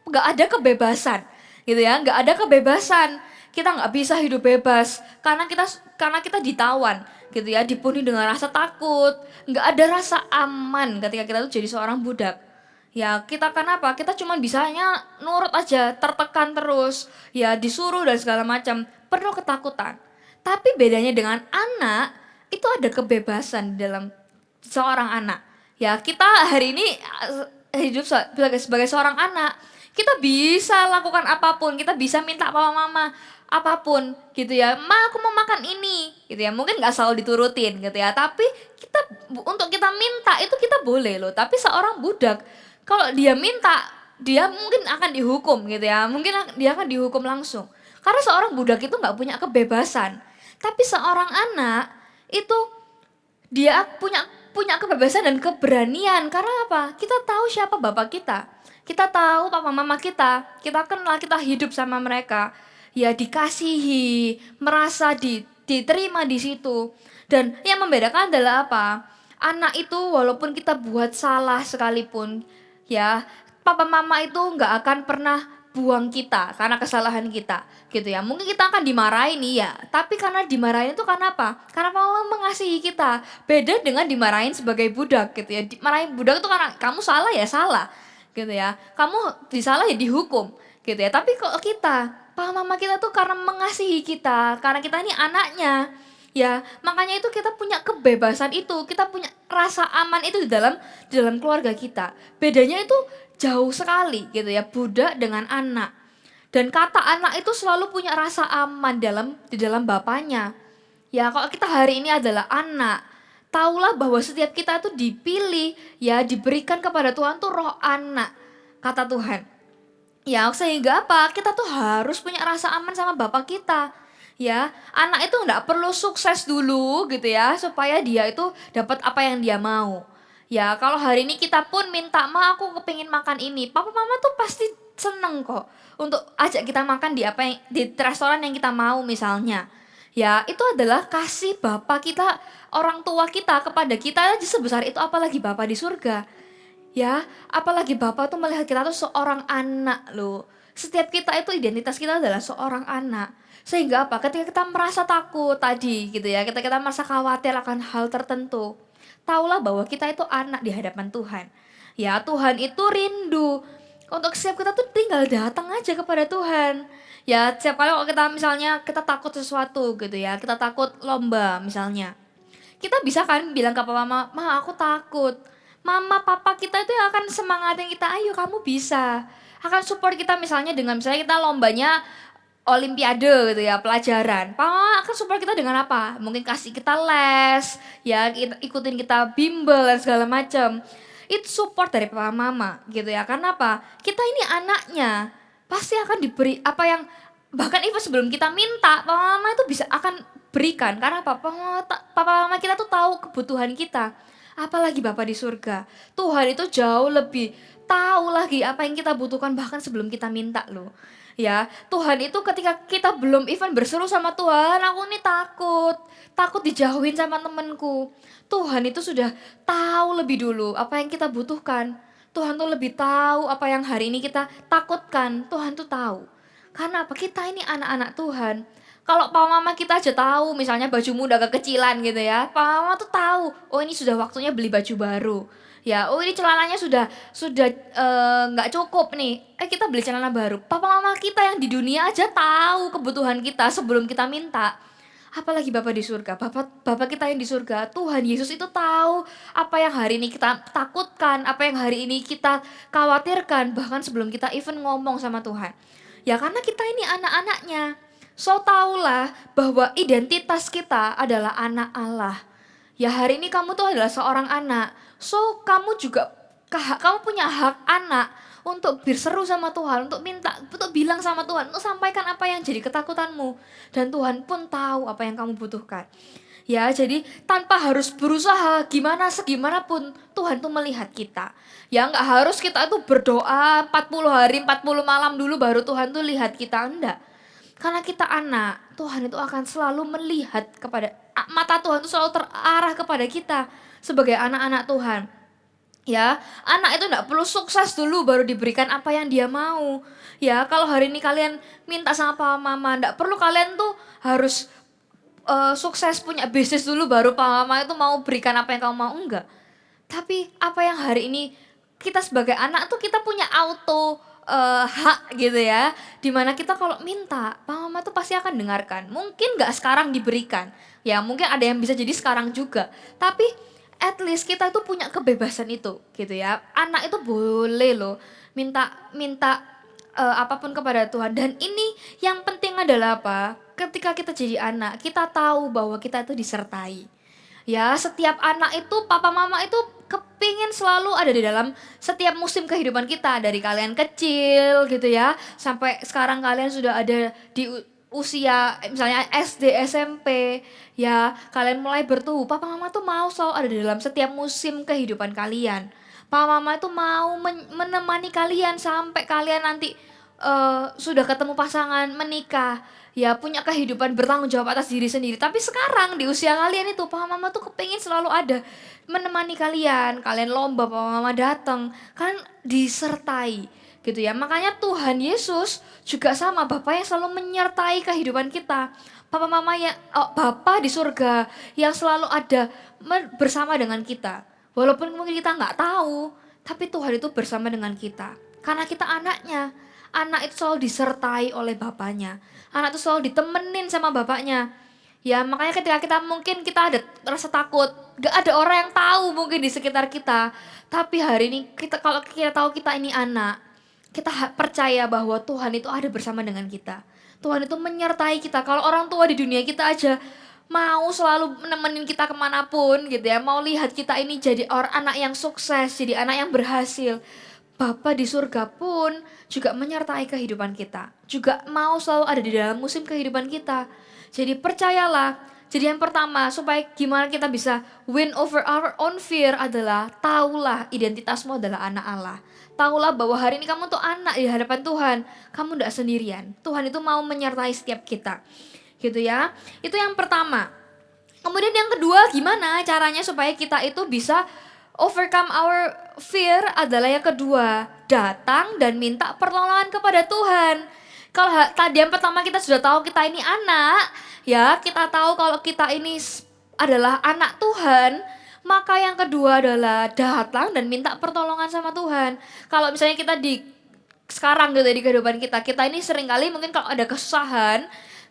Nggak ada kebebasan gitu ya, nggak ada kebebasan. Kita nggak bisa hidup bebas karena kita ditawan gitu ya, dipenuhi dengan rasa takut. Nggak ada rasa aman ketika kita tuh jadi seorang budak. Ya, kita kenapa? Kita cuma bisanya nurut aja, tertekan terus, ya disuruh dan segala macam, penuh ketakutan. Tapi bedanya dengan anak, itu ada kebebasan dalam seorang anak. Ya, kita hari ini hidup sebagai seorang anak, kita bisa lakukan apapun, kita bisa minta papa mama apapun gitu ya. Ma, aku mau makan ini gitu ya. Mungkin nggak selalu diturutin gitu ya, tapi untuk kita minta itu kita boleh loh. Tapi seorang budak kalau dia minta, dia mungkin akan dihukum gitu ya. Mungkin dia akan dihukum langsung. Karena seorang budak itu nggak punya kebebasan. Tapi seorang anak itu dia punya kebebasan dan keberanian. Karena apa? Kita tahu siapa bapak kita. Kita tahu papa mama kita. Kita kenal, kita hidup sama mereka. Ya, dikasihi, merasa diterima di situ. Dan yang membedakan adalah apa? Anak itu walaupun kita buat salah sekalipun, ya, papa mama itu nggak akan pernah buang kita karena kesalahan kita gitu ya. Mungkin kita akan dimarahin ya, tapi karena dimarahin itu karena apa? Karena mama mengasihi kita. Beda dengan dimarahin sebagai budak gitu ya. Dimarahin budak itu karena kamu salah ya salah gitu ya, kamu disalah ya dihukum gitu ya. Tapi kalau kita, papa mama kita tuh karena mengasihi kita, karena kita ini anaknya ya, makanya itu kita punya kebebasan itu, kita punya rasa aman itu di dalam keluarga kita. Bedanya itu jauh sekali gitu ya, budak dengan anak. Dan kata anak itu selalu punya rasa aman di dalam bapaknya. Ya, kalau kita hari ini adalah anak, taulah bahwa setiap kita itu dipilih, ya diberikan kepada Tuhan tuh roh anak, kata Tuhan. Ya, sehingga apa? Kita tuh harus punya rasa aman sama bapak kita. Ya, anak itu nggak perlu sukses dulu gitu ya, supaya dia itu dapat apa yang dia mau. Ya, kalau hari ini kita pun minta, "Ma, aku kepingin makan ini." Papa mama tuh pasti seneng kok untuk ajak kita makan di restoran yang kita mau misalnya. Ya, itu adalah kasih Bapa kita, orang tua kita kepada kita aja sebesar itu, apalagi Bapa di surga. Ya, apalagi Bapa tuh melihat kita tuh seorang anak loh. Setiap kita itu identitas kita adalah seorang anak. Sehingga apa? Ketika kita merasa takut tadi gitu ya, ketika kita merasa khawatir akan hal tertentu, taulah bahwa kita itu anak di hadapan Tuhan. Ya, Tuhan itu rindu untuk setiap kita tuh tinggal datang aja kepada Tuhan. Ya, setiap kali kalau kita misalnya kita takut sesuatu gitu ya, kita takut lomba misalnya. Kita bisa kan bilang ke papa mama, "Ma, aku takut." Mama, papa kita itu yang akan semangatin kita, "Ayo kamu bisa." Akan support kita misalnya dengan misalnya kita lombanya olimpiade gitu ya, pelajaran. Papa akan support kita dengan apa? Mungkin kasih kita les, ya ikutin kita bimbel dan segala macam. Itu support dari papa mama gitu ya. Karena apa? Kita ini anaknya. Pasti akan diberi apa yang bahkan even sebelum kita minta, papa mama itu bisa akan berikan. Karena apa? Papa mama kita tuh tahu kebutuhan kita. Apalagi Bapa di surga. Tuhan itu jauh lebih tahu lagi apa yang kita butuhkan bahkan sebelum kita minta loh. Ya, Tuhan itu ketika kita belum even berseru sama Tuhan, "Aku nih takut dijauhin sama temenku." Tuhan itu sudah tahu lebih dulu apa yang kita butuhkan. Tuhan tuh lebih tahu apa yang hari ini kita takutkan. Tuhan tuh tahu. Karena apa? Kita ini anak-anak Tuhan. Kalau papa mama kita aja tahu, misalnya bajumu udah kekecilan gitu ya, papa mama tuh tahu, oh ini sudah waktunya beli baju baru. Ya, oh ini celananya sudah nggak cukup nih. Kita beli celana baru. Papa mama kita yang di dunia aja tahu kebutuhan kita sebelum kita minta. Apalagi Bapa di surga. Bapa kita yang di surga, Tuhan Yesus itu tahu apa yang hari ini kita takutkan, apa yang hari ini kita khawatirkan bahkan sebelum kita even ngomong sama Tuhan. Ya karena kita ini anak-anaknya. So taulah bahwa identitas kita adalah anak Allah. Ya hari ini kamu tuh adalah seorang anak. So kamu juga kamu punya hak anak untuk berseru sama Tuhan, untuk minta, untuk bilang sama Tuhan, untuk sampaikan apa yang jadi ketakutanmu. Dan Tuhan pun tahu apa yang kamu butuhkan. Ya jadi tanpa harus berusaha segimana pun Tuhan tuh melihat kita. Ya nggak harus kita tuh berdoa 40 hari 40 malam dulu baru Tuhan tuh lihat kita, enggak. Karena kita anak, Tuhan itu akan selalu melihat kepada, mata Tuhan itu selalu terarah kepada kita sebagai anak-anak Tuhan. Ya, anak itu enggak perlu sukses dulu baru diberikan apa yang dia mau. Ya, kalau hari ini kalian minta sama papa mama, enggak perlu kalian tuh harus sukses punya bisnis dulu baru papa mama itu mau berikan apa yang kamu mau, enggak. Tapi apa yang hari ini kita sebagai anak tuh kita punya auto hak gitu ya, dimana kita kalau minta papa mama tuh pasti akan dengarkan. Mungkin nggak sekarang diberikan ya, mungkin ada yang bisa jadi sekarang juga, tapi at least kita itu punya kebebasan itu gitu ya. Anak itu boleh loh minta apapun kepada Tuhan. Dan ini yang penting adalah apa, ketika kita jadi anak kita tahu bahwa kita itu disertai. Ya, setiap anak itu papa mama itu kepingin selalu ada di dalam setiap musim kehidupan kita. Dari kalian kecil gitu ya, sampai sekarang kalian sudah ada di usia misalnya SD, SMP. Ya, kalian mulai bertumbuh. Papa mama tuh mau selalu ada di dalam setiap musim kehidupan kalian. Papa mama itu mau menemani kalian sampai kalian nanti sudah ketemu pasangan, menikah, ya punya kehidupan bertanggung jawab atas diri sendiri. Tapi sekarang di usia kalian itu papa mama tuh kepingin selalu ada menemani kalian. Kalian lomba papa mama datang, kan disertai gitu ya. Makanya Tuhan Yesus juga sama, Bapa yang selalu menyertai kehidupan kita. Papa mama ya, Bapa di surga yang selalu ada bersama dengan kita. Walaupun mungkin kita nggak tahu, tapi Tuhan itu bersama dengan kita. Karena kita anaknya. Anak itu selalu disertai oleh bapaknya. Anak itu selalu ditemenin sama bapaknya. Ya makanya ketika kita ada rasa takut, gak ada orang yang tahu mungkin di sekitar kita. Tapi hari ini kalau kita tahu kita ini anak, kita percaya bahwa Tuhan itu ada bersama dengan kita. Tuhan itu menyertai kita. Kalau orang tua di dunia kita aja mau selalu nemenin kita kemanapun gitu ya, mau lihat kita ini jadi anak yang sukses, jadi anak yang berhasil. Bapa di surga pun juga menyertai kehidupan kita, juga mau selalu ada di dalam musim kehidupan kita. Jadi percayalah, jadi yang pertama supaya gimana kita bisa win over our own fear adalah taulah identitasmu adalah anak Allah. Taulah bahwa hari ini kamu tuh anak di hadapan Tuhan, kamu tidak sendirian. Tuhan itu mau menyertai setiap kita. Gitu ya. Itu yang pertama. Kemudian yang kedua, gimana caranya supaya kita itu bisa overcome our fear adalah yang kedua, datang dan minta pertolongan kepada Tuhan. Kalau tadi yang pertama kita sudah tahu kita ini anak, ya kita tahu kalau kita ini adalah anak Tuhan, maka yang kedua adalah datang dan minta pertolongan sama Tuhan. Kalau misalnya kita sekarang gitu di kehidupan kita ini seringkali mungkin kalau ada kesusahan,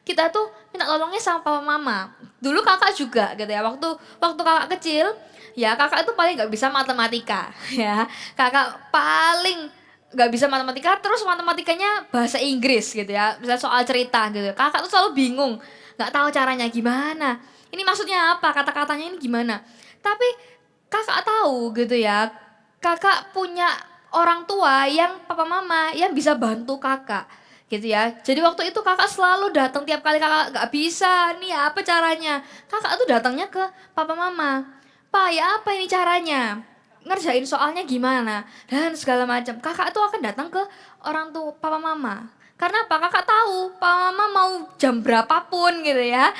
kita tuh minta tolongnya sama papa mama. Dulu kakak juga gitu ya, waktu kakak kecil, ya kakak itu paling nggak bisa matematika, ya kakak paling nggak bisa matematika, terus matematikanya bahasa Inggris gitu ya, misalnya soal cerita gitu. Kakak tuh selalu bingung, nggak tahu caranya gimana. Ini maksudnya apa? Kata-katanya ini gimana? Tapi kakak tahu gitu ya, kakak punya orang tua yang papa mama yang bisa bantu kakak gitu ya. Jadi waktu itu kakak selalu datang tiap kali kakak nggak bisa, nih apa caranya? Kakak tuh datangnya ke papa mama. Pak, ya apa ini caranya? Ngerjain soalnya gimana dan segala macam. Kakak tuh akan datang ke orang tua papa mama. Karena apa? Kakak tahu papa mama mau jam berapapun gitu ya.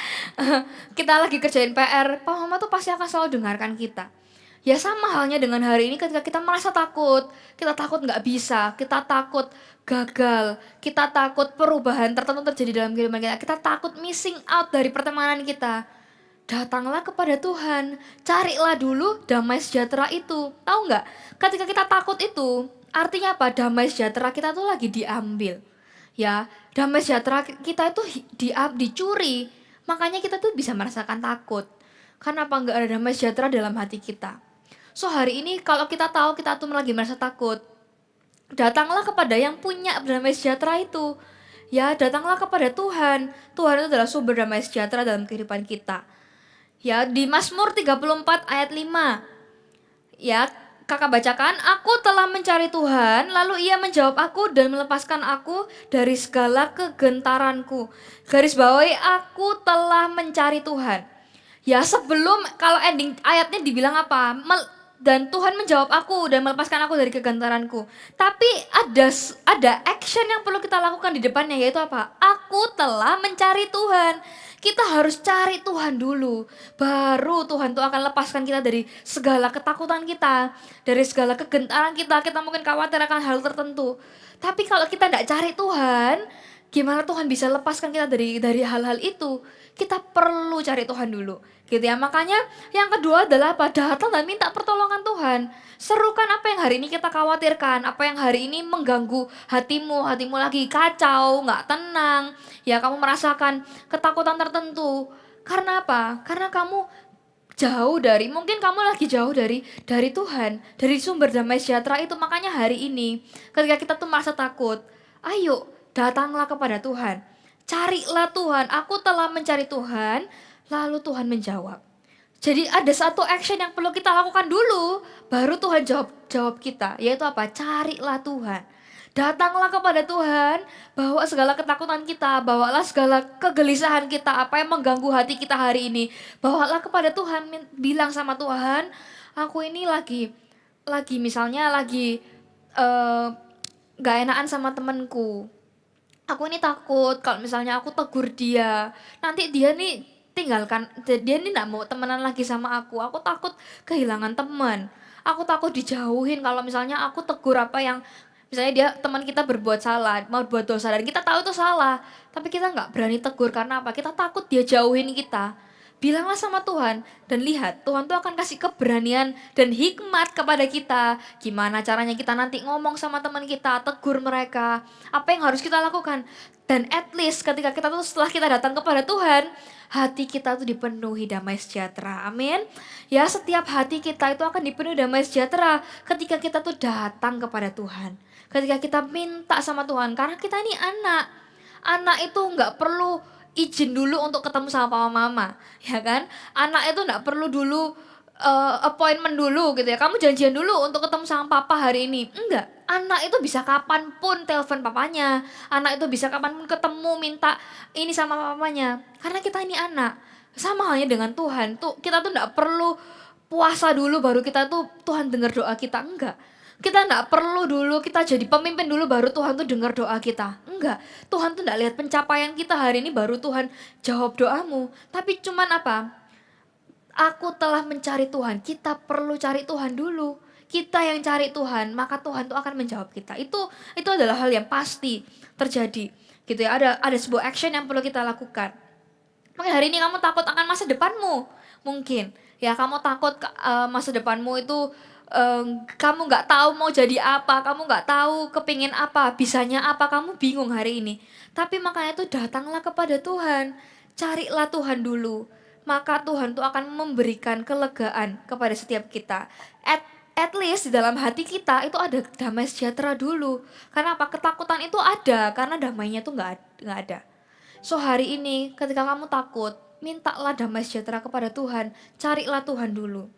Kita lagi kerjain PR, papa mama tuh pasti akan selalu dengarkan kita. Ya sama halnya dengan hari ini ketika kita merasa takut. Kita takut nggak bisa, kita takut gagal, kita takut perubahan tertentu terjadi dalam kehidupan kita. Kita takut missing out dari pertemanan kita. Datanglah kepada Tuhan, carilah dulu damai sejahtera itu. Tahu nggak? Ketika kita takut itu, artinya apa? Damai sejahtera kita tuh lagi diambil. Ya, damai sejahtera kita itu dicuri. Makanya kita tuh bisa merasakan takut. Karena apa? Nggak ada damai sejahtera dalam hati kita. So hari ini kalau kita tahu kita tuh lagi merasa takut, datanglah kepada yang punya damai sejahtera itu. Ya, datanglah kepada Tuhan. Tuhan itu adalah sumber damai sejahtera dalam kehidupan kita. Ya, di Mazmur 34 ayat 5. Ya, kakak bacakan, aku telah mencari Tuhan, lalu ia menjawab aku dan melepaskan aku dari segala kegentaranku. Garis bawahi, aku telah mencari Tuhan. Ya, sebelum kalau ending ayatnya dibilang apa? Dan Tuhan menjawab aku dan melepaskan aku dari kegentaranku. Tapi ada action yang perlu kita lakukan di depannya, yaitu apa? Aku telah mencari Tuhan. Kita harus cari Tuhan dulu. Baru Tuhan tuh akan lepaskan kita dari segala ketakutan kita, dari segala kegentaran kita. Kita mungkin khawatir akan hal tertentu. Tapi kalau kita tidak cari Tuhan, gimana Tuhan bisa lepaskan kita dari hal-hal itu? Kita perlu cari Tuhan dulu. Gitu ya. Makanya yang kedua adalah apa? Datang dan minta pertolongan Tuhan. Serukan apa yang hari ini kita khawatirkan, apa yang hari ini mengganggu hatimu lagi kacau, nggak tenang, ya kamu merasakan ketakutan tertentu. Karena apa? Karena kamu mungkin kamu lagi jauh dari Tuhan, dari sumber damai sejahtera itu. Makanya hari ini ketika kita tuh merasa takut, ayo datanglah kepada Tuhan. Carilah Tuhan, aku telah mencari Tuhan, lalu Tuhan menjawab. Jadi ada satu action yang perlu kita lakukan dulu, baru Tuhan jawab kita, yaitu apa? Carilah Tuhan. Datanglah kepada Tuhan, bawa segala ketakutan kita, bawalah segala kegelisahan kita, apa yang mengganggu hati kita hari ini. Bawalah kepada Tuhan, bilang sama Tuhan, aku ini lagi misalnya lagi gak enakan sama temenku. Aku ini takut kalau misalnya aku tegur dia, nanti dia nih tinggalkan, dia ini gak mau temenan lagi sama aku takut kehilangan teman, aku takut dijauhin kalau misalnya aku tegur apa yang, misalnya teman kita berbuat salah, mau buat dosa dan kita tahu itu salah, tapi kita nggak berani tegur. Karena apa? Kita takut dia jauhin kita. bilanglah sama Tuhan dan lihat Tuhan tuh akan kasih keberanian dan hikmat kepada kita. Gimana caranya kita nanti ngomong sama teman kita, tegur mereka, apa yang harus kita lakukan. Dan at least ketika kita tuh setelah kita datang kepada Tuhan, hati kita tuh dipenuhi damai sejahtera. Amin. Ya, setiap hati kita itu akan dipenuhi damai sejahtera ketika kita tuh datang kepada Tuhan. Ketika kita minta sama Tuhan, karena kita ini anak. Anak itu nggak perlu izin dulu untuk ketemu sama papa mama, ya kan? Anak itu nggak perlu dulu appointment dulu gitu ya. Kamu janjian dulu untuk ketemu sama papa hari ini. Enggak. Anak itu bisa kapanpun telepon papanya. Anak itu bisa kapanpun ketemu minta ini sama papanya. Karena kita ini anak. Sama halnya dengan Tuhan. Tuh kita tuh nggak perlu puasa dulu baru kita tuh Tuhan dengar doa kita. Enggak. Kita nggak perlu dulu kita jadi pemimpin dulu baru Tuhan tuh dengar doa kita. Enggak. Tuhan tuh nggak lihat pencapaian kita hari ini baru Tuhan jawab doamu. Tapi cuman apa? Aku telah mencari Tuhan. Kita perlu cari Tuhan dulu. Kita yang cari Tuhan, maka Tuhan tuh akan menjawab kita. Itu adalah hal yang pasti terjadi. Gitu ya. Ada sebuah action yang perlu kita lakukan. Mungkin hari ini kamu takut akan masa depanmu. Mungkin ya kamu takut masa depanmu itu kamu nggak tahu mau jadi apa, kamu nggak tahu kepingin apa, bisanya apa, kamu bingung hari ini. Tapi makanya itu datanglah kepada Tuhan, carilah Tuhan dulu, maka Tuhan tuh akan memberikan kelegaan kepada setiap kita. At least di dalam hati kita itu ada damai sejahtera dulu. Karena apa? Ketakutan itu ada, karena damainya tuh nggak ada. So hari ini ketika kamu takut, mintalah damai sejahtera kepada Tuhan, carilah Tuhan dulu.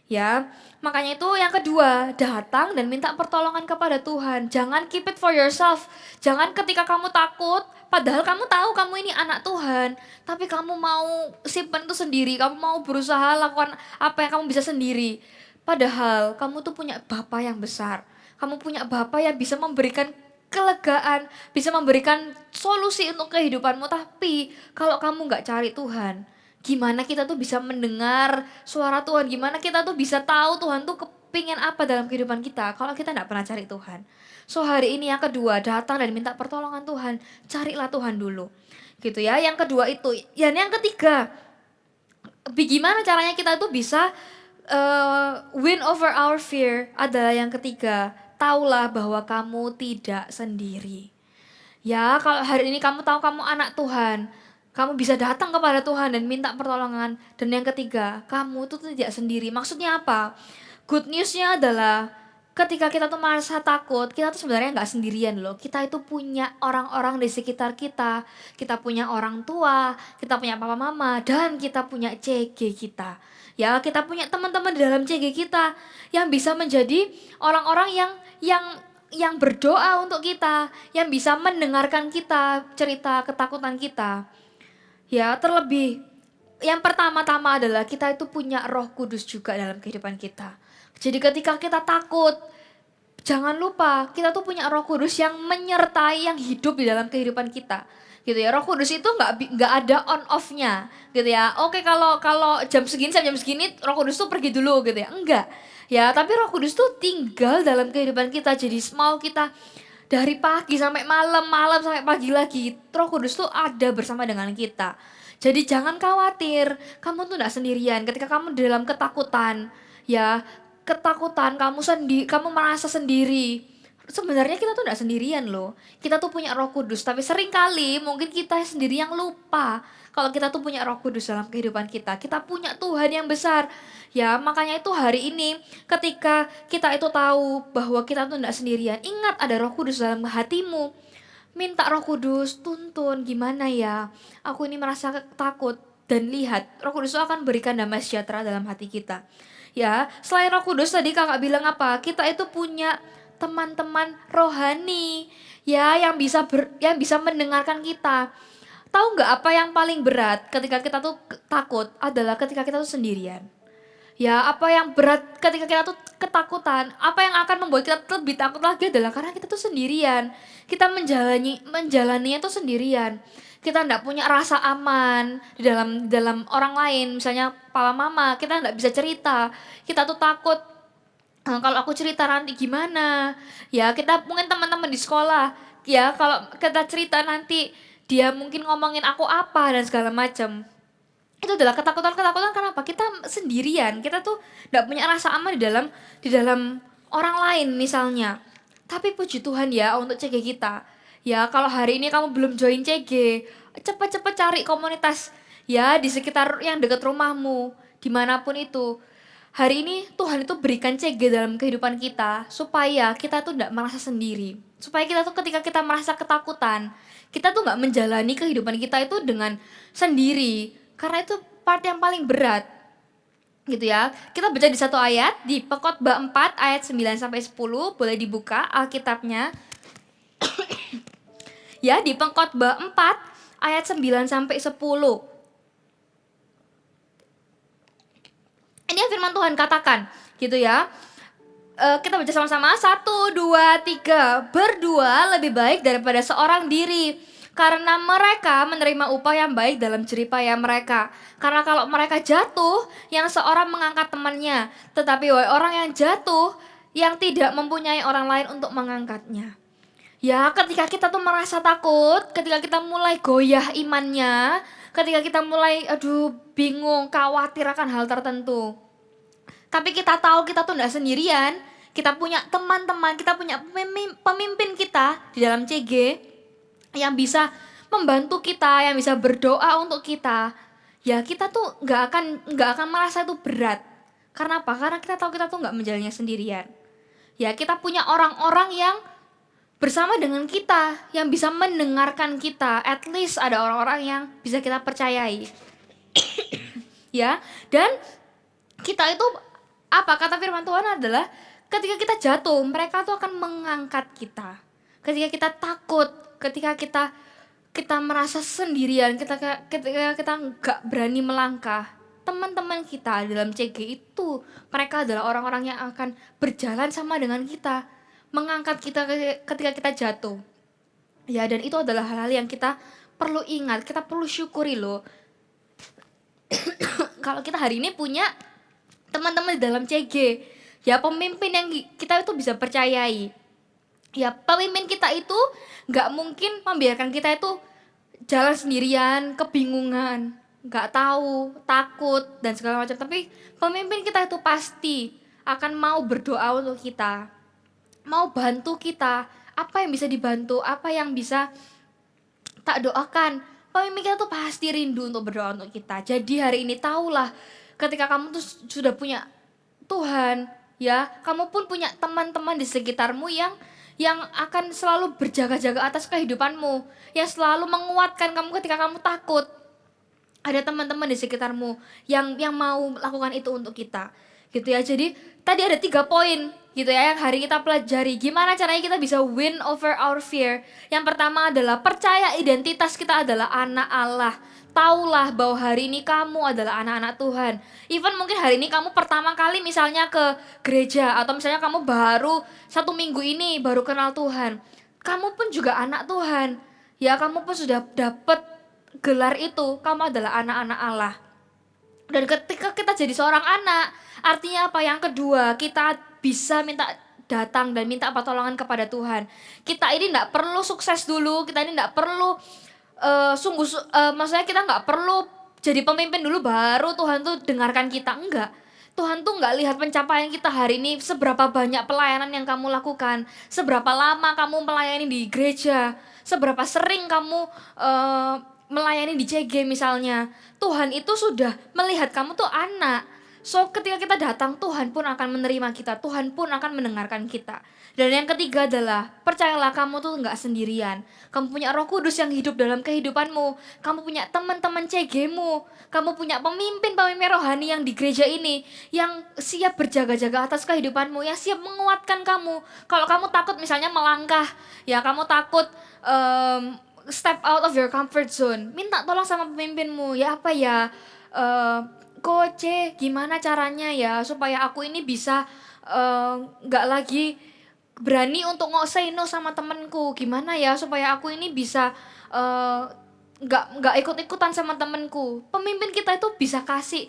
Ya, makanya itu yang kedua, datang dan minta pertolongan kepada Tuhan. Jangan keep it for yourself. Jangan ketika kamu takut, padahal kamu tahu kamu ini anak Tuhan, tapi kamu mau simpen itu sendiri, kamu mau berusaha lakukan apa yang kamu bisa sendiri. Padahal kamu tuh punya Bapa yang besar. Kamu punya Bapa yang bisa memberikan kelegaan, bisa memberikan solusi untuk kehidupanmu. Tapi kalau kamu gak cari Tuhan, gimana kita tuh bisa mendengar suara Tuhan? Gimana kita tuh bisa tahu Tuhan tuh kepingin apa dalam kehidupan kita kalau kita gak pernah cari Tuhan? So hari ini yang kedua, datang dan minta pertolongan Tuhan. Carilah Tuhan dulu. Gitu ya, yang kedua itu. Dan yang ketiga, gimana caranya kita tuh bisa win over our fear adalah yang ketiga. Taulah bahwa kamu tidak sendiri. Ya, kalau hari ini kamu tahu kamu anak Tuhan, kamu bisa datang kepada Tuhan dan minta pertolongan. Dan yang ketiga, kamu tuh tidak sendiri. Maksudnya apa? Good newsnya adalah ketika kita tuh merasa takut, kita tuh sebenarnya nggak sendirian loh. Kita itu punya orang-orang di sekitar kita. Kita punya orang tua, kita punya papa mama, dan kita punya CG kita. Ya, kita punya teman-teman di dalam CG kita yang bisa menjadi orang-orang yang berdoa untuk kita, yang bisa mendengarkan kita cerita ketakutan kita. Ya, terlebih yang pertama-tama adalah kita itu punya Roh Kudus juga dalam kehidupan kita. Jadi ketika kita takut, jangan lupa kita tuh punya Roh Kudus yang menyertai, yang hidup di dalam kehidupan kita. Gitu ya. Roh Kudus itu nggak ada on off-nya, gitu ya. Oke, kalau jam segini sampai jam segini Roh Kudus tuh pergi dulu gitu ya. Enggak. Ya, tapi Roh Kudus tuh tinggal dalam kehidupan kita. Jadi mau kita dari pagi sampai malam, malam sampai pagi lagi, Roh Kudus tuh ada bersama dengan kita. Jadi jangan khawatir, kamu tuh gak sendirian. Ketika kamu dalam ketakutan, ya ketakutan kamu merasa sendiri. Sebenarnya kita tuh gak sendirian loh. Kita tuh punya Roh Kudus, tapi seringkali mungkin kita sendiri yang lupa kalau kita tuh punya Roh Kudus dalam kehidupan kita. Kita punya Tuhan yang besar. Ya, makanya itu hari ini ketika kita itu tahu bahwa kita tuh gak sendirian, ingat ada Roh Kudus dalam hatimu. Minta Roh Kudus, tuntun gimana ya, aku ini merasa takut. Dan lihat, Roh Kudus itu akan berikan damai sejahtera dalam hati kita. Ya, selain Roh Kudus tadi kakak bilang apa? Kita itu punya teman-teman rohani ya yang bisa mendengarkan kita. Tahu nggak apa yang paling berat ketika kita tuh takut adalah ketika kita tuh sendirian. Ya, apa yang berat ketika kita tuh ketakutan, apa yang akan membuat kita lebih takut lagi adalah karena kita tuh sendirian. Kita menjalaninya tuh sendirian. Kita nggak punya rasa aman di dalam orang lain, misalnya papa mama, kita nggak bisa cerita. Kita tuh takut, kalau aku cerita nanti gimana? Ya, kita mungkin teman-teman di sekolah, ya kalau kita cerita nanti dia mungkin ngomongin aku apa dan segala macam. Itu adalah ketakutan-ketakutan. Kenapa? Kita sendirian, kita tuh nggak punya rasa aman di dalam orang lain misalnya. Tapi puji Tuhan ya untuk CG kita. Ya kalau hari ini kamu belum join CG, cepet-cepet cari komunitas ya di sekitar yang dekat rumahmu, dimanapun itu. Hari ini Tuhan itu berikan CG dalam kehidupan kita supaya kita tuh nggak merasa sendiri. Supaya kita tuh ketika kita merasa ketakutan, kita tuh nggak menjalani kehidupan kita itu dengan sendiri. Karena itu part yang paling berat. Gitu ya. Kita baca di satu ayat di Pengkhotbah 4 ayat 9 sampai 10, boleh dibuka Alkitabnya. Ya, di Pengkhotbah 4 ayat 9 sampai 10. Ini yang firman Tuhan katakan, gitu ya. Kita baca sama-sama. 1, 2, 3. Berdua lebih baik daripada seorang diri, karena mereka menerima upah yang baik dalam jeripaya mereka. Karena kalau mereka jatuh, yang seorang mengangkat temannya. Tetapi wahai orang yang jatuh, yang tidak mempunyai orang lain untuk mengangkatnya. Ya, ketika kita tuh merasa takut, ketika kita mulai goyah imannya, ketika kita mulai bingung, khawatir akan hal tertentu. Tapi kita tahu kita tuh gak sendirian, kita punya teman-teman, kita punya pemimpin kita di dalam CG yang bisa membantu kita, yang bisa berdoa untuk kita. Ya kita tuh nggak akan merasa itu berat. Karena apa? Karena kita tahu kita tuh nggak menjalannya sendirian. Ya kita punya orang-orang yang bersama dengan kita, yang bisa mendengarkan kita. At least ada orang-orang yang bisa kita percayai. Ya, dan kita itu apa kata firman Tuhan adalah ketika kita jatuh, mereka tuh akan mengangkat kita. Ketika kita takut, ketika kita merasa sendirian, ketika kita nggak berani melangkah, teman-teman kita dalam CG itu mereka adalah orang-orang yang akan berjalan sama dengan kita, mengangkat kita ketika kita jatuh. Ya, dan itu adalah hal-hal yang kita perlu ingat, kita perlu syukuri loh. Kalau kita hari ini punya teman-teman di dalam CG, ya pemimpin yang kita itu bisa percayai. Ya pemimpin kita itu gak mungkin membiarkan kita itu jalan sendirian, kebingungan, gak tahu, takut, dan segala macam. Tapi pemimpin kita itu pasti akan mau berdoa untuk kita, mau bantu kita, apa yang bisa dibantu, apa yang bisa tak doakan. Pemimpin kita tuh pasti rindu untuk berdoa untuk kita. Jadi hari ini tahulah, ketika kamu tuh sudah punya Tuhan, ya kamu pun punya teman-teman di sekitarmu yang akan selalu berjaga-jaga atas kehidupanmu, yang selalu menguatkan kamu ketika kamu takut. Ada teman-teman di sekitarmu yang mau lakukan itu untuk kita, gitu ya. Jadi tadi ada 3 poin, gitu ya, yang hari kita pelajari. Gimana caranya kita bisa win over our fear? Yang pertama adalah percaya identitas kita adalah anak Allah. Taulah bahwa hari ini kamu adalah anak-anak Tuhan. Even mungkin hari ini kamu pertama kali misalnya ke gereja, atau misalnya kamu baru 1 minggu ini baru kenal Tuhan, kamu pun juga anak Tuhan. Ya kamu pun sudah dapat gelar itu, kamu adalah anak-anak Allah. Dan ketika kita jadi seorang anak, artinya apa? Yang kedua, kita bisa datang dan minta pertolongan kepada Tuhan. Kita ini gak perlu sukses dulu, kita ini gak perlu maksudnya kita nggak perlu jadi pemimpin dulu baru Tuhan tuh dengarkan kita. Enggak, Tuhan tuh nggak lihat pencapaian kita hari ini, seberapa banyak pelayanan yang kamu lakukan, seberapa lama kamu melayani di gereja, seberapa sering kamu melayani di CG misalnya. Tuhan itu sudah melihat kamu tuh anak. So ketika kita datang, Tuhan pun akan menerima kita, Tuhan pun akan mendengarkan kita. Dan yang ketiga adalah, percayalah kamu tuh gak sendirian. Kamu punya Roh Kudus yang hidup dalam kehidupanmu. Kamu punya teman-teman CG-mu. Kamu punya pemimpin-pemimpin rohani yang di gereja ini, yang siap berjaga-jaga atas kehidupanmu, yang siap menguatkan kamu. Kalau kamu takut misalnya melangkah, ya kamu takut step out of your comfort zone, minta tolong sama pemimpinmu. Ya apa ya, Coach, gimana caranya ya supaya aku ini bisa gak lagi berani untuk say no sama temenku. Gimana ya supaya aku ini bisa gak ikut-ikutan sama temenku. Pemimpin kita itu bisa kasih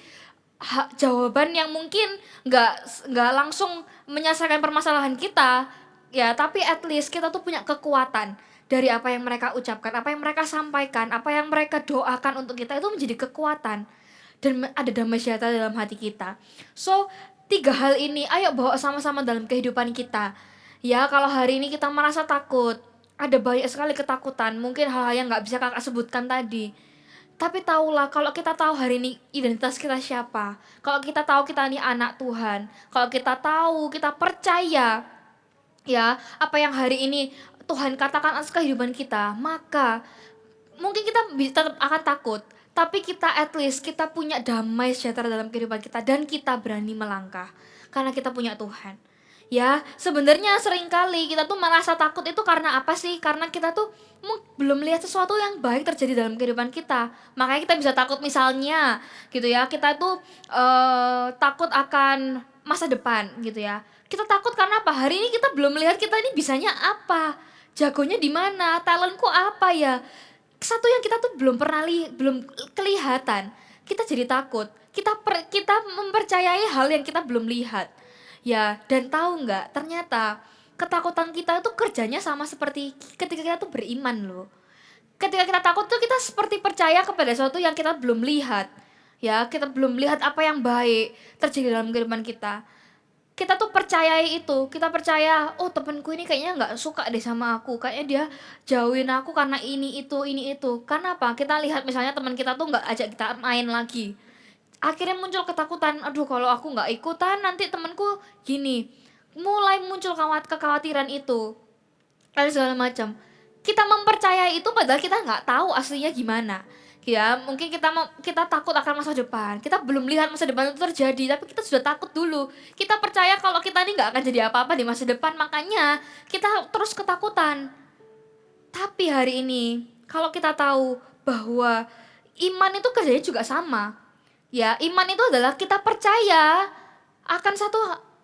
jawaban yang mungkin gak langsung menyelesaikan permasalahan kita, ya, tapi at least kita tuh punya kekuatan dari apa yang mereka ucapkan, apa yang mereka sampaikan, apa yang mereka doakan untuk kita, itu menjadi kekuatan. dan ada damai sejahtera dalam hati kita. So, 3 hal ini ayo bawa sama-sama dalam kehidupan kita. Ya, kalau hari ini kita merasa takut, ada banyak sekali ketakutan, mungkin hal-hal yang gak bisa kakak sebutkan tadi. Tapi tahulah, kalau kita tahu hari ini identitas kita siapa, kalau kita tahu kita ini anak Tuhan, kalau kita tahu, kita percaya, ya, apa yang hari ini Tuhan katakan atas kehidupan kita, maka mungkin kita tetap akan takut, tapi kita at least kita punya damai sejahtera dalam kehidupan kita dan kita berani melangkah karena kita punya Tuhan. Ya, sebenarnya seringkali kita tuh merasa takut itu karena apa sih? Karena kita tuh belum lihat sesuatu yang baik terjadi dalam kehidupan kita. Makanya kita bisa takut misalnya gitu ya, kita tuh takut akan masa depan gitu ya. Kita takut karena apa? Hari ini kita belum melihat kita ini bisanya apa, jagonya di mana, talentku apa ya. Satu yang kita tuh belum kelihatan. Kita jadi takut. Kita mempercayai hal yang kita belum lihat. Ya, dan tahu nggak? Ternyata ketakutan kita itu kerjanya sama seperti ketika kita tuh beriman loh. Ketika kita takut tuh kita seperti percaya kepada sesuatu yang kita belum lihat. Ya, kita belum lihat apa yang baik terjadi dalam kehidupan kita. Kita tuh percayai itu, kita percaya, oh temenku ini kayaknya nggak suka deh sama aku, kayaknya dia jauhin aku karena ini itu. Karena apa? Kita lihat misalnya teman kita tuh nggak ajak kita main lagi. Akhirnya muncul ketakutan, aduh kalau aku nggak ikutan nanti temanku gini. Mulai muncul kekhawatiran itu, dan segala macam. Kita mempercayai itu padahal kita nggak tahu aslinya gimana. Ya, mungkin kita takut akan masa depan. Kita belum lihat masa depan itu terjadi, tapi kita sudah takut dulu. Kita percaya kalau kita ini nggak akan jadi apa-apa di masa depan, makanya kita terus ketakutan. Tapi hari ini, kalau kita tahu bahwa iman itu kerjanya juga sama. Ya, iman itu adalah kita percaya akan satu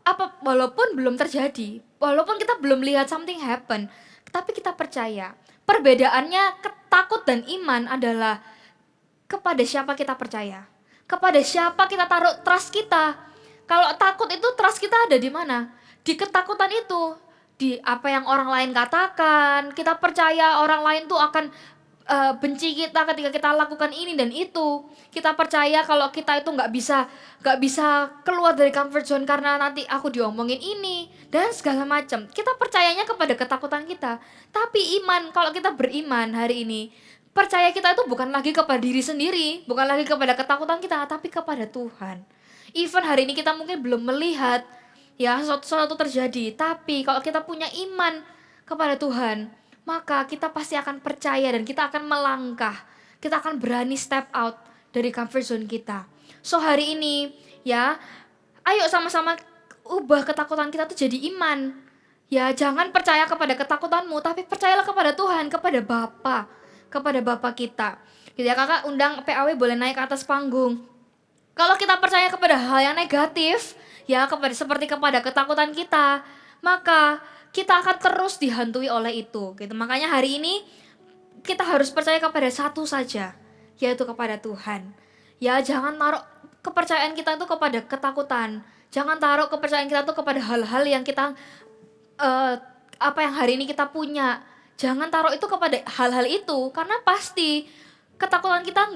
apa walaupun belum terjadi, walaupun kita belum lihat something happen, tapi kita percaya. Perbedaannya takut dan iman adalah kepada siapa kita percaya, kepada siapa kita taruh trust kita. Kalau takut itu trust kita ada di mana? Di ketakutan itu, di apa yang orang lain katakan. Kita percaya orang lain tuh akan benci kita ketika kita lakukan ini dan itu. Kita percaya kalau kita itu nggak bisa keluar dari comfort zone karena nanti aku diomongin ini dan segala macam. Kita percayanya kepada ketakutan kita. Tapi iman, kalau kita beriman hari ini, percaya kita itu bukan lagi kepada diri sendiri, bukan lagi kepada ketakutan kita, tapi kepada Tuhan. Even hari ini kita mungkin belum melihat ya sesuatu terjadi, tapi kalau kita punya iman kepada Tuhan, maka kita pasti akan percaya dan kita akan melangkah. Kita akan berani step out dari comfort zone kita. So hari ini ya, ayo sama-sama ubah ketakutan kita tuh jadi iman. Ya, jangan percaya kepada ketakutanmu, tapi percayalah kepada Tuhan, kepada Bapa kita. Gitu ya, kakak undang PAW boleh naik ke atas panggung. Kalau kita percaya kepada hal yang negatif, ya seperti kepada ketakutan kita, maka kita akan terus dihantui oleh itu. Gitu. Makanya hari ini kita harus percaya kepada satu saja, yaitu kepada Tuhan. Ya, jangan taruh kepercayaan kita itu kepada ketakutan. Jangan taruh kepercayaan kita itu kepada hal-hal yang kita apa yang hari ini kita punya. Jangan taruh itu kepada hal-hal itu, karena pasti ketakutan kita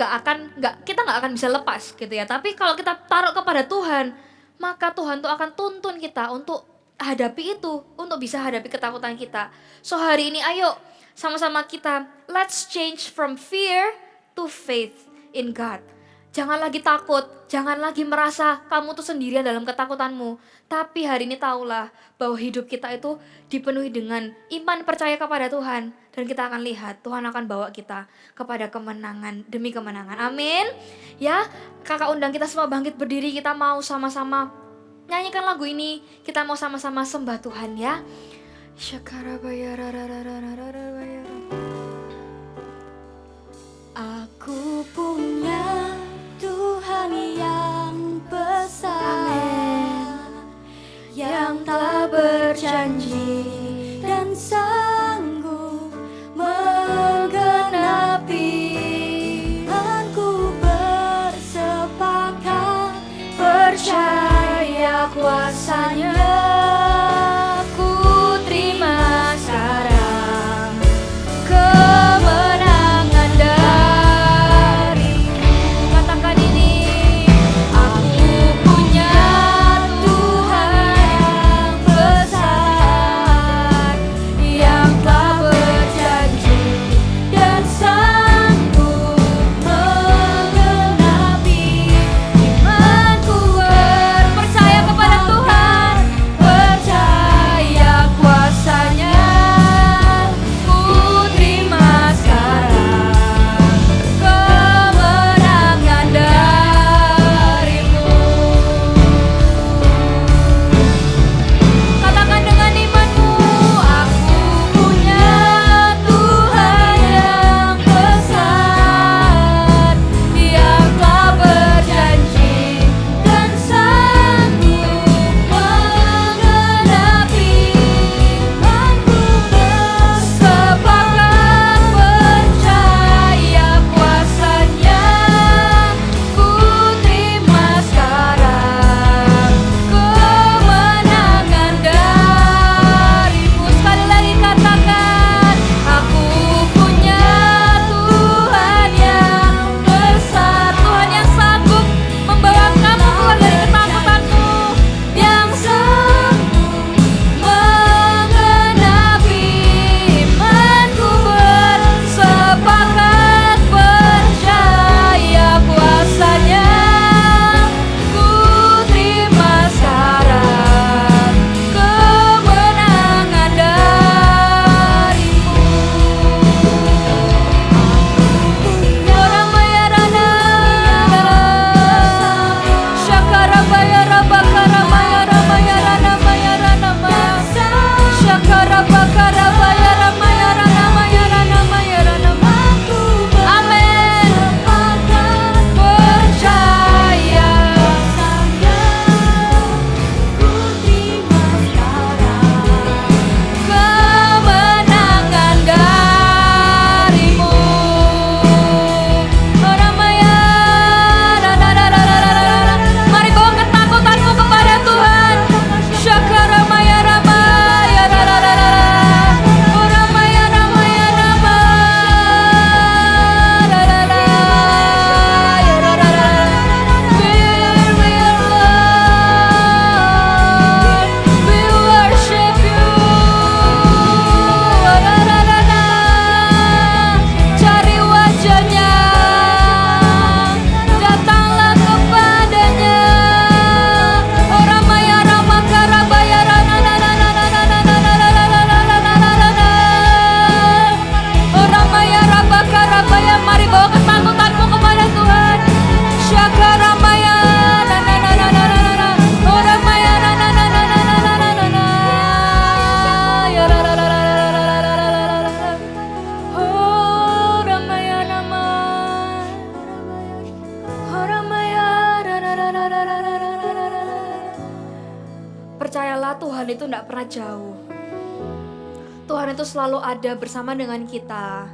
kita nggak akan bisa lepas gitu ya. Tapi kalau kita taruh kepada Tuhan, maka Tuhan tuh akan tuntun kita untuk hadapi itu, untuk bisa hadapi ketakutan kita. So hari ini ayo sama-sama kita let's change from fear to faith in God. Jangan lagi takut, jangan lagi merasa kamu tuh sendirian dalam ketakutanmu. Tapi hari ini tahulah bahwa hidup kita itu dipenuhi dengan iman percaya kepada Tuhan. Dan kita akan lihat Tuhan akan bawa kita kepada kemenangan demi kemenangan. Amin. Ya, kakak undang kita semua bangkit berdiri. Kita mau sama-sama nyanyikan lagu ini. Kita mau sama-sama sembah Tuhan ya. Aku punya Tuhan yang besar, yang telah berjanji dan sanggup menggenapi. Aku bersepakat percaya kuasa-Nya. Ku terima sekarang pernah jauh. Tuhan itu selalu ada bersama dengan kita.